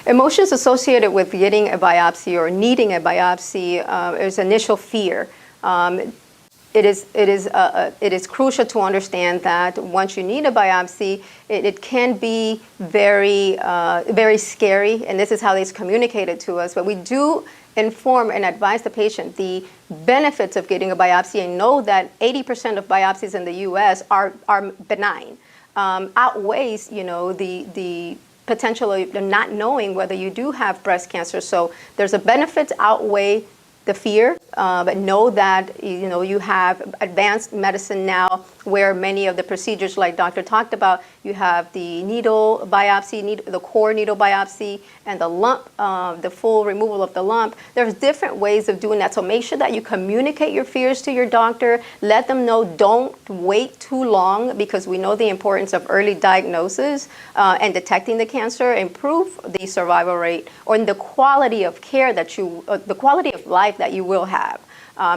Emotions associated with getting a biopsy or needing a biopsy is initial fear. It is crucial to understand that once you need a biopsy, it can be very, very scary, and this is how it's communicated to us. But we do inform and advise the patient the benefits of getting a biopsy, and know that 80% of biopsies in the U.S. are benign, outweighs, the potential of not knowing whether you do have breast cancer. So there's a benefit to outweigh the fear, but know that you have advanced medicine now where many of the procedures, like Doctor talked about, you have the needle biopsy, the core needle biopsy, and the lump, the full removal of the lump. There's different ways of doing that. So make sure that you communicate your fears to your doctor. Let them know, don't wait too long, because we know the importance of early diagnosis and detecting the cancer, improve the survival rate or the quality of care that the quality of life that you will have.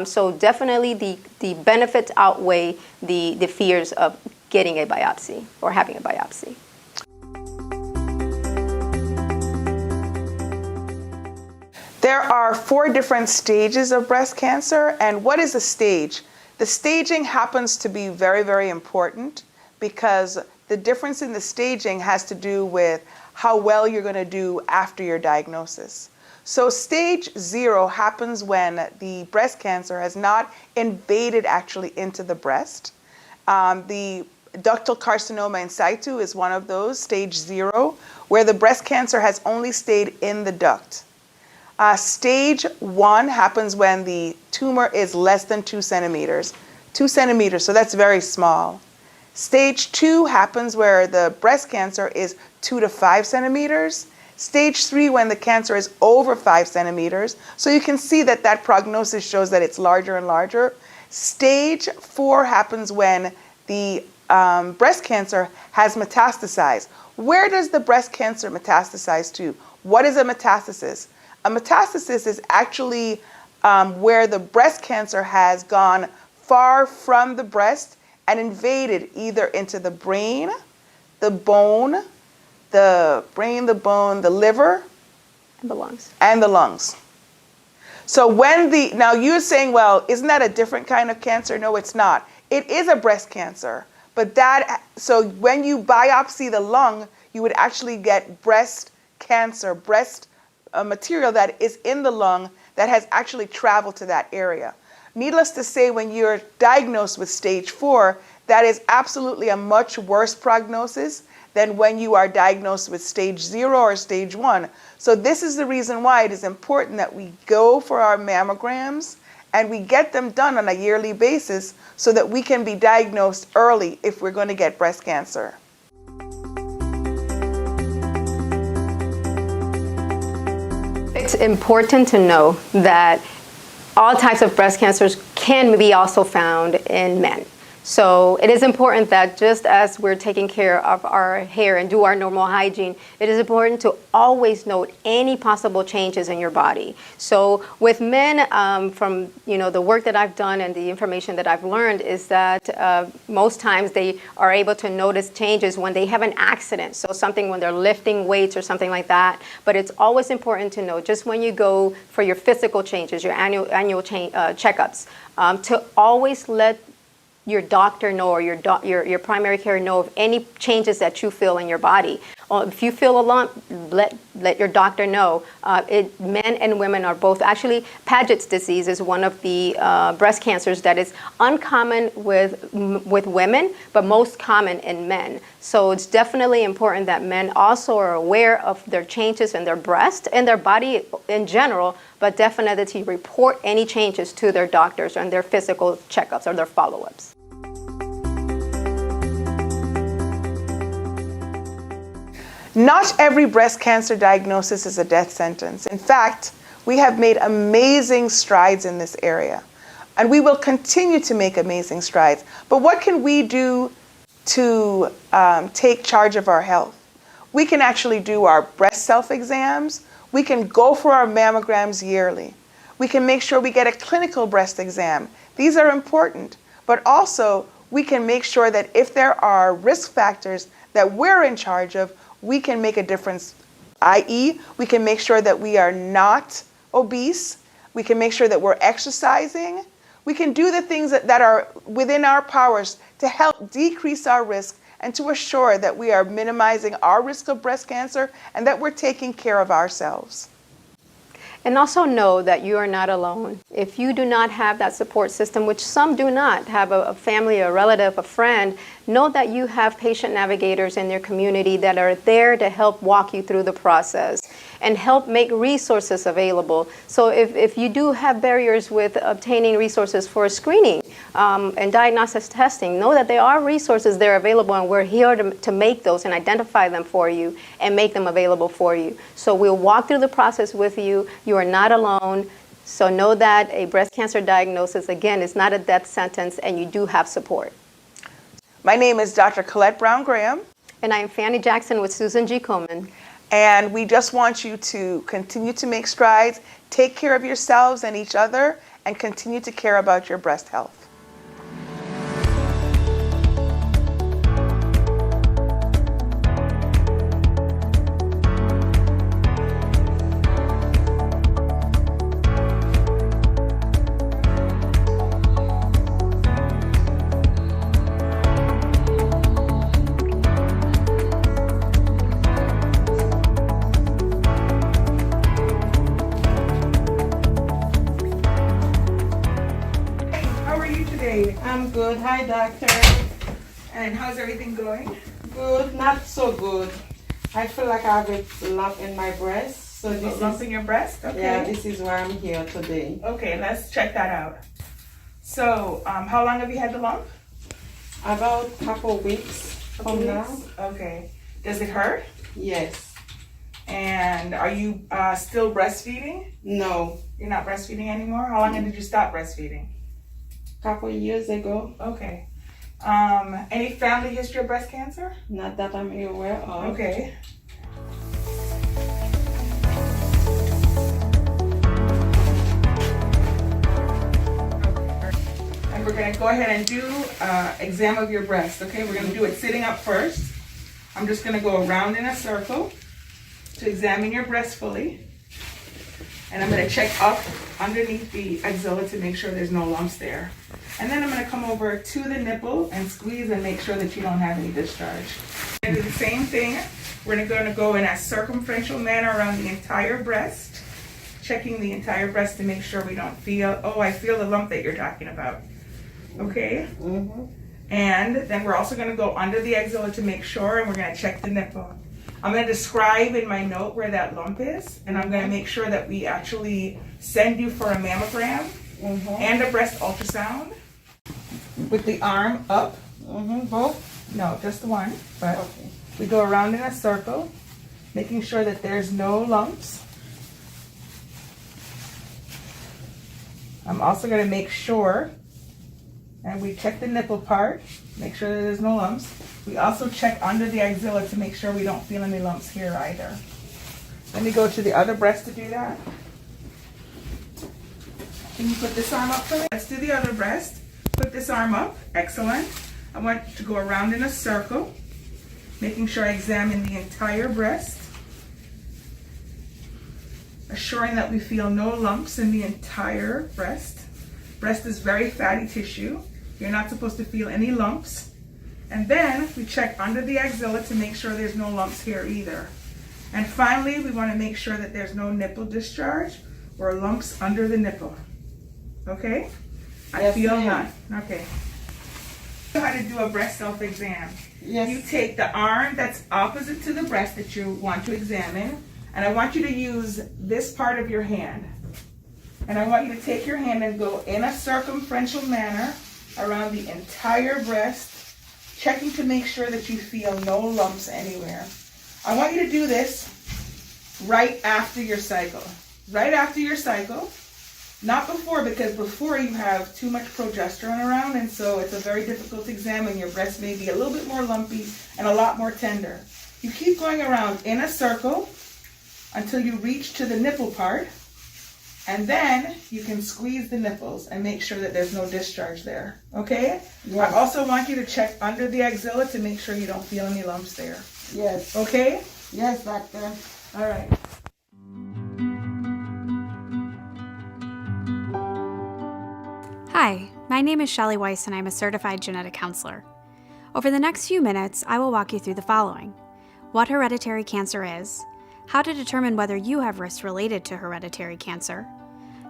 So definitely the benefits outweigh the fears of getting a biopsy or having a biopsy. There are 4 different stages of breast cancer. And what is a stage? The staging happens to be very, very important, because the difference in the staging has to do with how well you're going to do after your diagnosis. So stage 0 happens when the breast cancer has not invaded actually into the breast. The ductal carcinoma in situ is one of those, stage 0, where the breast cancer has only stayed in the duct. Stage 1 happens when the tumor is less than 2 centimeters. 2 centimeters, so that's very small. Stage 2 happens where the breast cancer is 2 to 5 centimeters. Stage 3 when the cancer is over 5 centimeters. So you can see that that prognosis shows that it's larger and larger. Stage 4 happens when the breast cancer has metastasized. Where does the breast cancer metastasize to? What is a metastasis? A metastasis is actually where the breast cancer has gone far from the breast and invaded either into the brain, the bone, the liver, and the lungs. So now you're saying, well, isn't that a different kind of cancer? No, it's not. It is a breast cancer, but so when you biopsy the lung, you would actually get breast cancer, breast material that is in the lung that has actually traveled to that area. Needless to say, when you're diagnosed with stage 4, that is absolutely a much worse prognosis than when you are diagnosed with stage 0 or stage 1. So this is the reason why it is important that we go for our mammograms and we get them done on a yearly basis so that we can be diagnosed early if we're going to get breast cancer. It's important to know that all types of breast cancers can be also found in men. So it is important that just as we're taking care of our hair and do our normal hygiene, it is important to always note any possible changes in your body. So with men, from the work that I've done and the information that I've learned is that most times they are able to notice changes when they have an accident. So something when they're lifting weights or something like that. But it's always important to know just when you go for your physical changes, your annual checkups, to always let your doctor know or your primary care know of any changes that you feel in your body. If you feel a lump, let your doctor know. Men and women are both. Actually, Paget's disease is one of the breast cancers that is uncommon with women, but most common in men. So it's definitely important that men also are aware of their changes in their breast and their body in general, but definitely to report any changes to their doctors and their physical checkups or their follow-ups. Not every breast cancer diagnosis is a death sentence. In fact, we have made amazing strides in this area, and we will continue to make amazing strides. But what can we do to take charge of our health? We can actually do our breast self-exams. We can go for our mammograms yearly. We can make sure we get a clinical breast exam. These are important, but also we can make sure that if there are risk factors that we're in charge of, we can make a difference, i.e., we can make sure that we are not obese, we can make sure that we're exercising, we can do the things that are within our powers to help decrease our risk and to assure that we are minimizing our risk of breast cancer and that we're taking care of ourselves. And also know that you are not alone. If you do not have that support system, which some do not, have a family, a relative, a friend, know that you have patient navigators in your community that are there to help walk you through the process and help make resources available. So if you do have barriers with obtaining resources for screening and diagnosis testing, know that there are resources there available, and we're here to make those and identify them for you and make them available for you. So we'll walk through the process with you. You are not alone. So know that a breast cancer diagnosis, again, is not a death sentence, and you do have support. My name is Dr. Colette Brown Graham. And I am Fanny Jackson with Susan G. Komen. And we just want you to continue to make strides, take care of yourselves and each other, and continue to care about your breast health. I'm good. Hi, doctor. And how's everything going? Good. Not so good. I feel like I have a lump in my breast. So this Lump in your breast? Okay. Yeah, this is why I'm here today. Okay, let's check that out. So, how long have you had the lump? About a couple weeks from now. Okay. Does it hurt? Yes. And are you still breastfeeding? No. You're not breastfeeding anymore? How long did you stop breastfeeding? Couple years ago. Okay. Any family history of breast cancer? Not that I'm aware of. Okay. And we're going to go ahead and do exam of your breast. Okay, we're going to do it sitting up first. I'm just going to go around in a circle to examine your breast fully. And I'm going to check up underneath the axilla to make sure there's no lumps there. And then I'm going to come over to the nipple and squeeze and make sure that you don't have any discharge. And do the same thing. We're going to go in a circumferential manner around the entire breast, checking the entire breast to make sure we don't feel, oh, I feel the lump that you're talking about. Okay? Mm-hmm. And then we're also going to go under the axilla to make sure, and we're going to check the nipple. I'm going to describe in my note where that lump is, and I'm going to make sure that we actually send you for a mammogram and a breast ultrasound with the arm up. Both? No, just one. But Okay. we go around in a circle, making sure that there's no lumps. I'm also going to make sure And we check the nipple part, make sure that there's no lumps. We also check under the axilla to make sure we don't feel any lumps here either. Let me go to the other breast to do that. Can you put this arm up for me? Let's do the other breast. Put this arm up. Excellent. I want to go around in a circle, making sure I examine the entire breast, assuring that we feel no lumps in the entire breast. Breast is very fatty tissue. You're not supposed to feel any lumps. And then we check under the axilla to make sure there's no lumps here either. And finally, we want to make sure that there's no nipple discharge or lumps under the nipple. Okay? I feel none. Okay. How to do a breast self-exam. Yes. You take the arm that's opposite to the breast that you want to examine, and I want you to use this part of your hand. And I want you to take your hand and go in a circumferential manner around the entire breast, checking to make sure that you feel no lumps anywhere. I want you to do this right after your cycle. Right after your cycle. Not before, because before you have too much progesterone around, and so it's a very difficult exam, and your breast may be a little bit more lumpy and a lot more tender. You keep going around in a circle until you reach to the nipple part, and then you can squeeze the nipples and make sure that there's no discharge there. Okay? Yes. I also want you to check under the axilla to make sure you don't feel any lumps there. Yes. Okay? Yes, doctor. All right. Hi, my name is Shelley Weiss and I'm a certified genetic counselor. Over the next few minutes, I will walk you through the following: what hereditary cancer is, how to determine whether you have risks related to hereditary cancer,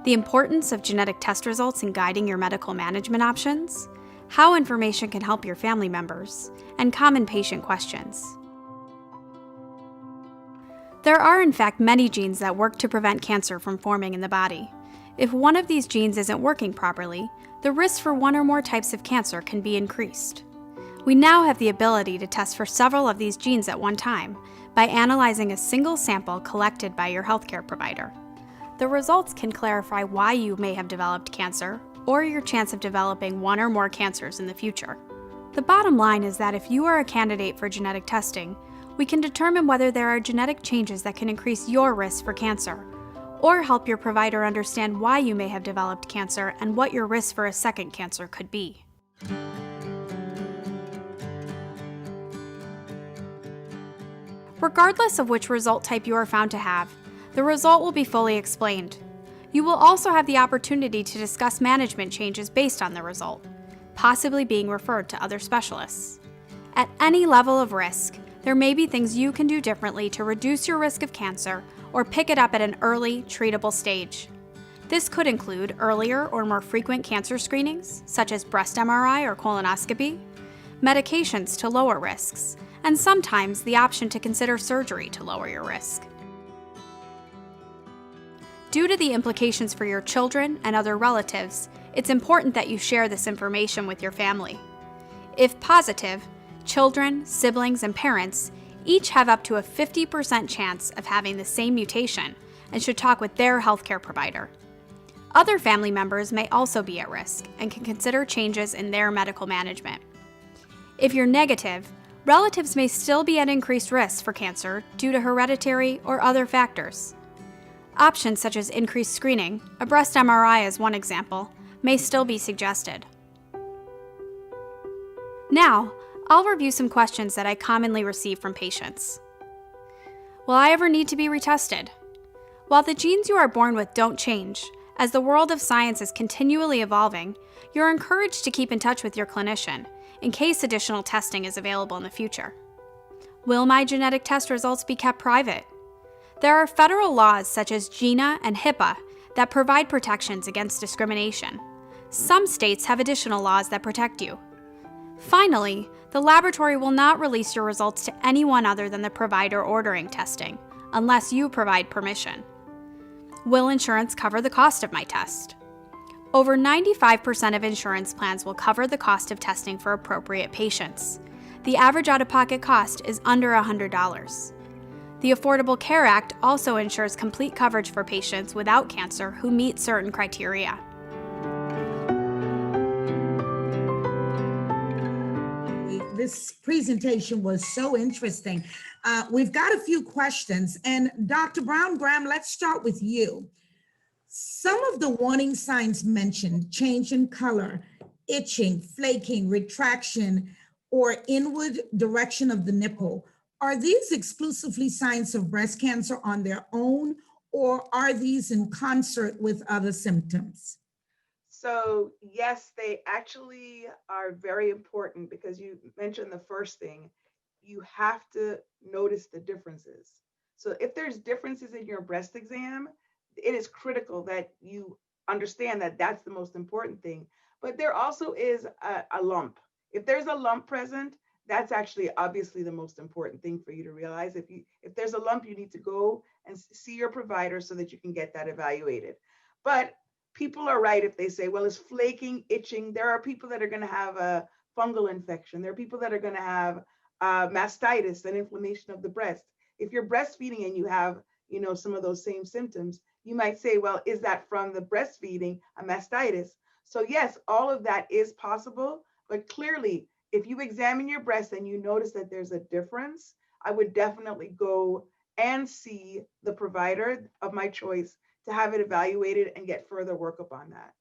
the importance of genetic test results in guiding your medical management options, how information can help your family members, and common patient questions. There are in fact many genes that work to prevent cancer from forming in the body. If one of these genes isn't working properly, the risk for one or more types of cancer can be increased. We now have the ability to test for several of these genes at one time by analyzing a single sample collected by your healthcare provider. The results can clarify why you may have developed cancer or your chance of developing one or more cancers in the future. The bottom line is that if you are a candidate for genetic testing, we can determine whether there are genetic changes that can increase your risk for cancer, or help your provider understand why you may have developed cancer and what your risk for a second cancer could be. Regardless of which result type you are found to have, the result will be fully explained. You will also have the opportunity to discuss management changes based on the result, possibly being referred to other specialists. At any level of risk, there may be things you can do differently to reduce your risk of cancer or pick it up at an early, treatable stage. This could include earlier or more frequent cancer screenings, such as breast MRI or colonoscopy, medications to lower risks, and sometimes the option to consider surgery to lower your risk. Due to the implications for your children and other relatives, it's important that you share this information with your family. If positive, children, siblings, and parents each have up to a 50% chance of having the same mutation and should talk with their healthcare provider. Other family members may also be at risk and can consider changes in their medical management. If you're negative, relatives may still be at increased risk for cancer due to hereditary or other factors. Options such as increased screening, a breast MRI as one example, may still be suggested. Now, I'll review some questions that I commonly receive from patients. Will I ever need to be retested? While the genes you are born with don't change, as the world of science is continually evolving, you're encouraged to keep in touch with your clinician in case additional testing is available in the future. Will my genetic test results be kept private? There are federal laws such as GINA and HIPAA that provide protections against discrimination. Some states have additional laws that protect you. Finally, the laboratory will not release your results to anyone other than the provider ordering testing, unless you provide permission. Will insurance cover the cost of my test? Over 95% of insurance plans will cover the cost of testing for appropriate patients. The average out-of-pocket cost is under $100. The Affordable Care Act also ensures complete coverage for patients without cancer who meet certain criteria. this presentation was so interesting. We've got a few questions. And Dr. Brown Graham, let's start with you. Some of the warning signs mentioned, change in color, itching, flaking, retraction, or inward direction of the nipple, are these exclusively signs of breast cancer on their own, or are these in concert with other symptoms? So yes, they actually are very important because you mentioned the first thing. You have to notice the differences. So if there's differences in your breast exam, it is critical that you understand that that's the most important thing. But there also is a lump. If there's a lump present, that's actually obviously the most important thing for you to realize. If there's a lump, you need to go and see your provider so that you can get that evaluated. But people are right if they say, well, it's flaking, itching. There are people that are going to have a fungal infection. There are people that are going to have mastitis, an inflammation of the breast. If you're breastfeeding and you have, some of those same symptoms, you might say, well, is that from the breastfeeding, a mastitis? So yes, all of that is possible, but clearly, if you examine your breast and you notice that there's a difference, I would definitely go and see the provider of my choice to have it evaluated and get further workup on that.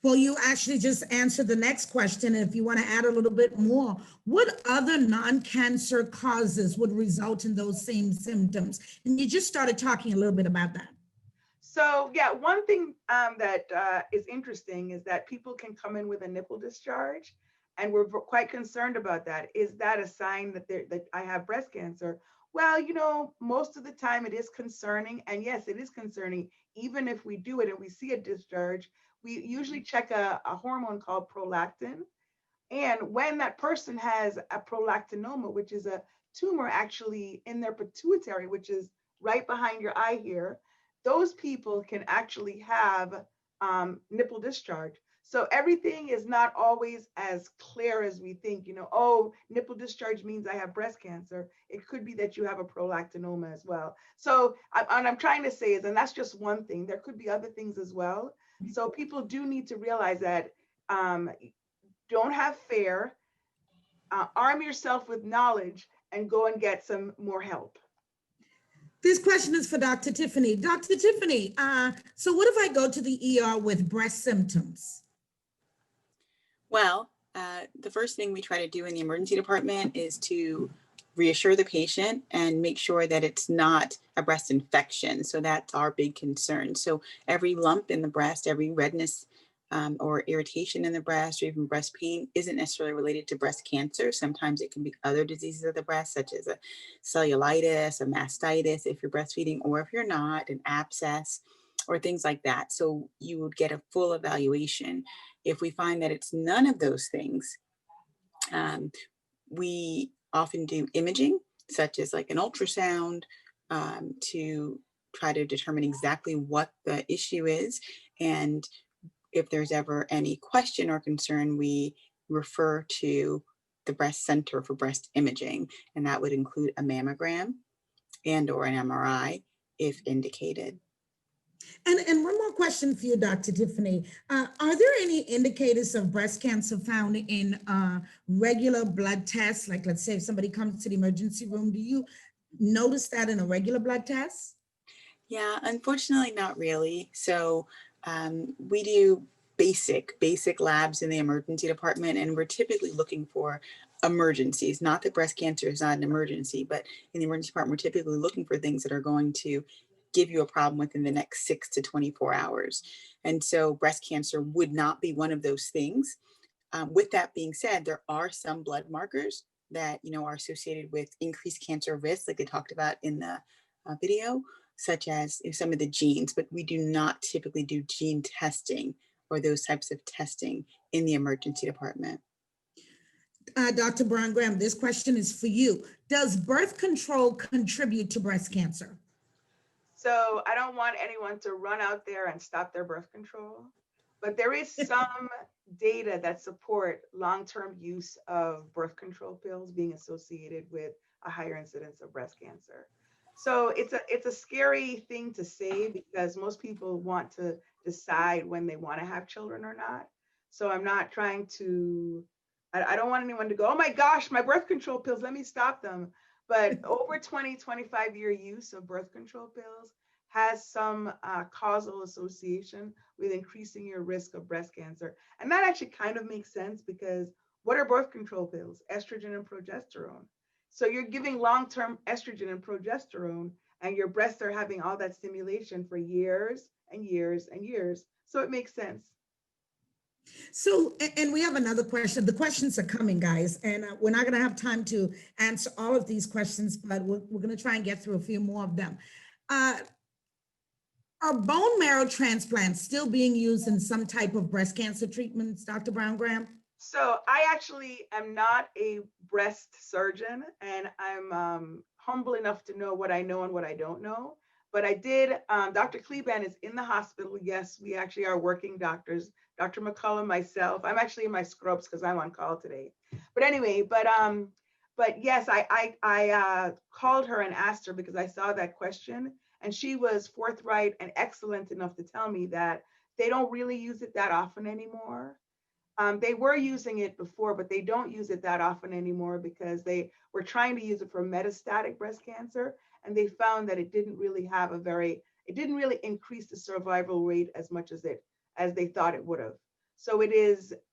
Well, you actually just answered the next question. And if you want to add a little bit more, what other non-cancer causes would result in those same symptoms? And you just started talking a little bit about that. So yeah, one thing that is interesting is that people can come in with a nipple discharge, and we're quite concerned about that. Is that a sign that I have breast cancer? Well, most of the time it is concerning, and yes, it is concerning. Even if we do it and we see a discharge, we usually check a hormone called prolactin. And when that person has a prolactinoma, which is a tumor actually in their pituitary, which is right behind your eye here, those people can actually have nipple discharge. So everything is not always as clear as we think, oh, nipple discharge means I have breast cancer. It could be that you have a prolactinoma as well. So I'm trying to say is, and that's just one thing, there could be other things as well. So people do need to realize that don't have fear, arm yourself with knowledge and go and get some more help. This question is for Dr. Tiffany. Dr. Tiffany, so what if I go to the ER with breast symptoms? Well, the first thing we try to do in the emergency department is to reassure the patient and make sure that it's not a breast infection. So that's our big concern. So every lump in the breast, every redness or irritation in the breast or even breast pain isn't necessarily related to breast cancer. Sometimes it can be other diseases of the breast, such as a cellulitis, a mastitis, if you're breastfeeding, or if you're not, an abscess, or things like that. So you would get a full evaluation. If we find that it's none of those things, we often do imaging, such as like an ultrasound, to try to determine exactly what the issue is. And if there's ever any question or concern, we refer to the breast center for breast imaging, and that would include a mammogram and or an MRI if indicated. And one more question for you, Dr. Tiffany. Are there any indicators of breast cancer found in regular blood tests? Like, let's say if somebody comes to the emergency room, do you notice that in a regular blood test? Yeah, unfortunately, not really. So we do basic labs in the emergency department, and we're typically looking for emergencies. Not that breast cancer is not an emergency, but in the emergency department, we're typically looking for things that are going to give you a problem within the next 6 to 24 hours. And so breast cancer would not be one of those things. With that being said, there are some blood markers that are associated with increased cancer risk, like they talked about in the video, such as some of the genes, but we do not typically do gene testing or those types of testing in the emergency department. Dr. Brown Graham, this question is for you. Does birth control contribute to breast cancer? So I don't want anyone to run out there and stop their birth control, but there is some data that support long-term use of birth control pills being associated with a higher incidence of breast cancer. So it's a scary thing to say because most people want to decide when they want to have children or not. So I'm not trying to I don't want anyone to go, oh my gosh, my birth control pills, let me stop them. But over 20, 25-year use of birth control pills has some causal association with increasing your risk of breast cancer. And that actually kind of makes sense because what are birth control pills? Estrogen and progesterone. So you're giving long-term estrogen and progesterone, and your breasts are having all that stimulation for years and years and years. So it makes sense. So, and we have another question. The questions are coming, guys, and we're not going to have time to answer all of these questions, but we're going to try and get through a few more of them. Are bone marrow transplants still being used in some type of breast cancer treatments, Dr. Brown Graham? So I actually am not a breast surgeon, and I'm humble enough to know what I know and what I don't know. But I did, Dr. Kleban is in the hospital. Yes, we actually are working doctors, Dr. McCullough, myself. I'm actually in my scrubs because I'm on call today. But anyway, but yes, I called her and asked her because I saw that question, and she was forthright and excellent enough to tell me that they don't really use it that often anymore. They were using it before, but they don't use it that often anymore because they were trying to use it for metastatic breast cancer, and they found that it didn't really increase the survival rate as much as they thought it would have. So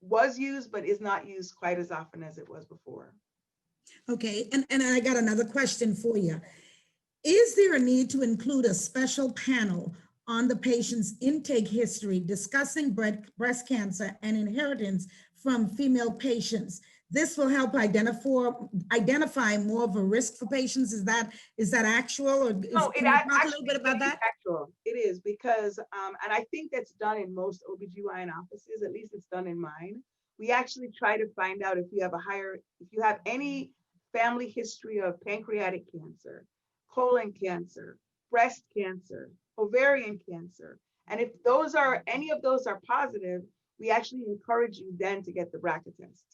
was used, but is not used quite as often as it was before. Okay, and I got another question for you. Is there a need to include a special panel on the patient's intake history discussing breast cancer and inheritance from female patients? This will help identify more of a risk for patients. Is that actual? Or can you talk a little bit about that? Actual. It is because, and I think that's done in most OBGYN offices, at least it's done in mine. We actually try to find out if you have any family history of pancreatic cancer, colon cancer, breast cancer, ovarian cancer. And if any of those are positive, we actually encourage you then to get the BRCA test.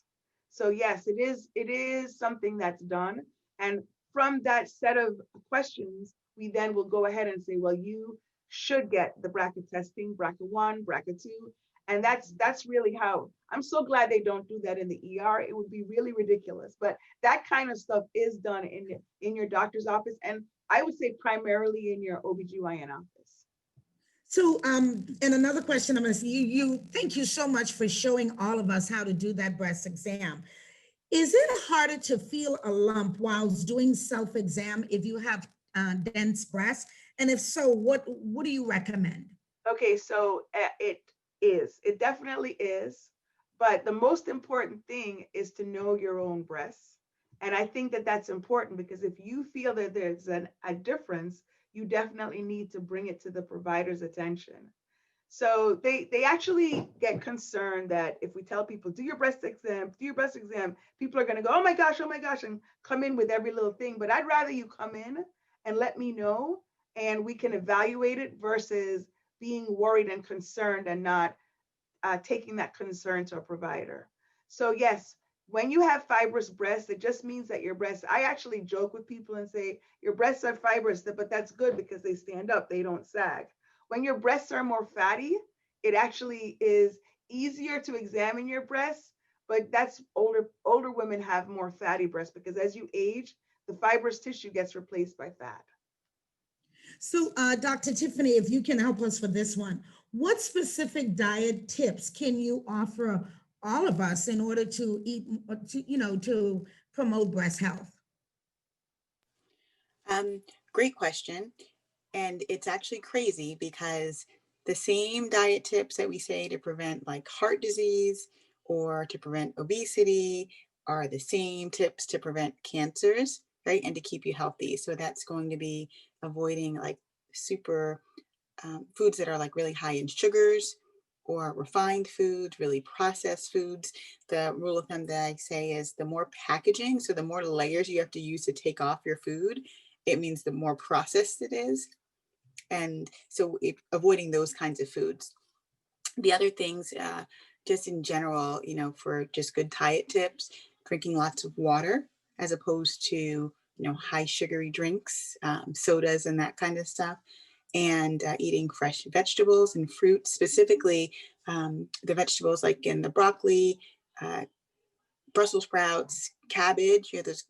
So yes, it is something that's done. And from that set of questions, we then will go ahead and say, well, you should get the BRCA testing, BRCA1, BRCA2. And that's really how, I'm so glad they don't do that in the ER. It would be really ridiculous. But that kind of stuff is done in your doctor's office. And I would say primarily in your OBGYN office. So, and another question I'm going to see you, thank you so much for showing all of us how to do that breast exam. Is it harder to feel a lump while doing self-exam if you have dense breasts? And if so, what do you recommend? Okay, so it definitely is. But the most important thing is to know your own breasts. And I think that that's important because if you feel that there's a difference, you definitely need to bring it to the provider's attention. So they actually get concerned that if we tell people, do your breast exam, people are going to go, oh my gosh, and come in with every little thing. But I'd rather you come in and let me know, and we can evaluate it versus being worried and concerned and not taking that concern to a provider. So yes, when you have fibrous breasts, it just means that your breasts, I actually joke with people and say, your breasts are fibrous, but that's good because they stand up, they don't sag. When your breasts are more fatty, it actually is easier to examine your breasts, but that's older women have more fatty breasts because as you age, the fibrous tissue gets replaced by fat. So, Dr. Tiffany, if you can help us with this one, what specific diet tips can you offer all of us in order to eat, to promote breast health? Great question. And it's actually crazy because the same diet tips that we say to prevent like heart disease or to prevent obesity are the same tips to prevent cancers, right? And to keep you healthy. So that's going to be avoiding like super foods that are like really high in sugars or refined foods, really processed foods. The rule of thumb that I say is the more packaging, so the more layers you have to use to take off your food, it means the more processed it is. And so avoiding those kinds of foods. The other things, just in general, for just good diet tips, drinking lots of water as opposed to, high sugary drinks, sodas and that kind of stuff. And eating fresh vegetables and fruits, specifically the vegetables like in the broccoli, Brussels sprouts, cabbage, those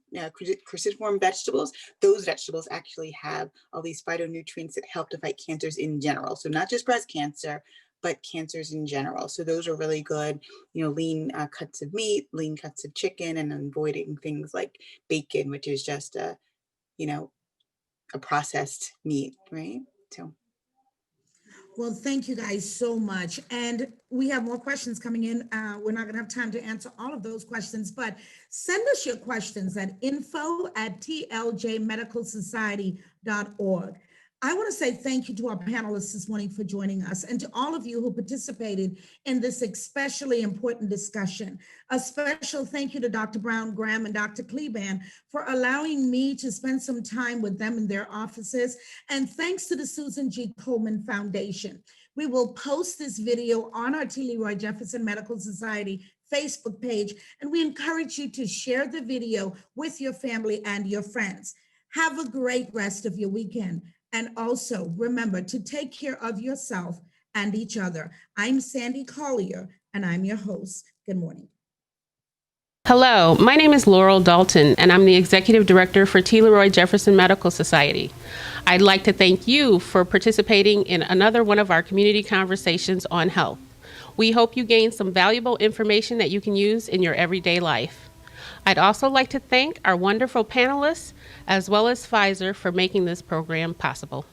cruciform vegetables, those vegetables actually have all these phytonutrients that help to fight cancers in general. So not just breast cancer, but cancers in general. So those are really good, lean cuts of meat, lean cuts of chicken, and avoiding things like bacon, which is just a processed meat, right? So. Well, thank you guys so much. And we have more questions coming in. We're not going to have time to answer all of those questions, but send us your questions at info@tljmedicalsociety.org. I want to say thank you to our panelists this morning for joining us, and to all of you who participated in this especially important discussion. A special thank you to Dr. Brown Graham and Dr. Kleban for allowing me to spend some time with them in their offices. And thanks to the Susan G. Komen Foundation. We will post this video on our T. Leroy Jefferson Medical Society Facebook page, and we encourage you to share the video with your family and your friends. Have a great rest of your weekend. And also remember to take care of yourself and each other. I'm Sandy Collier, and I'm your host. Good morning. Hello, my name is Laurel Dalton, and I'm the Executive Director for T. Leroy Jefferson Medical Society. I'd like to thank you for participating in another one of our community conversations on health. We hope you gain some valuable information that you can use in your everyday life. I'd also like to thank our wonderful panelists, as well as Pfizer, for making this program possible.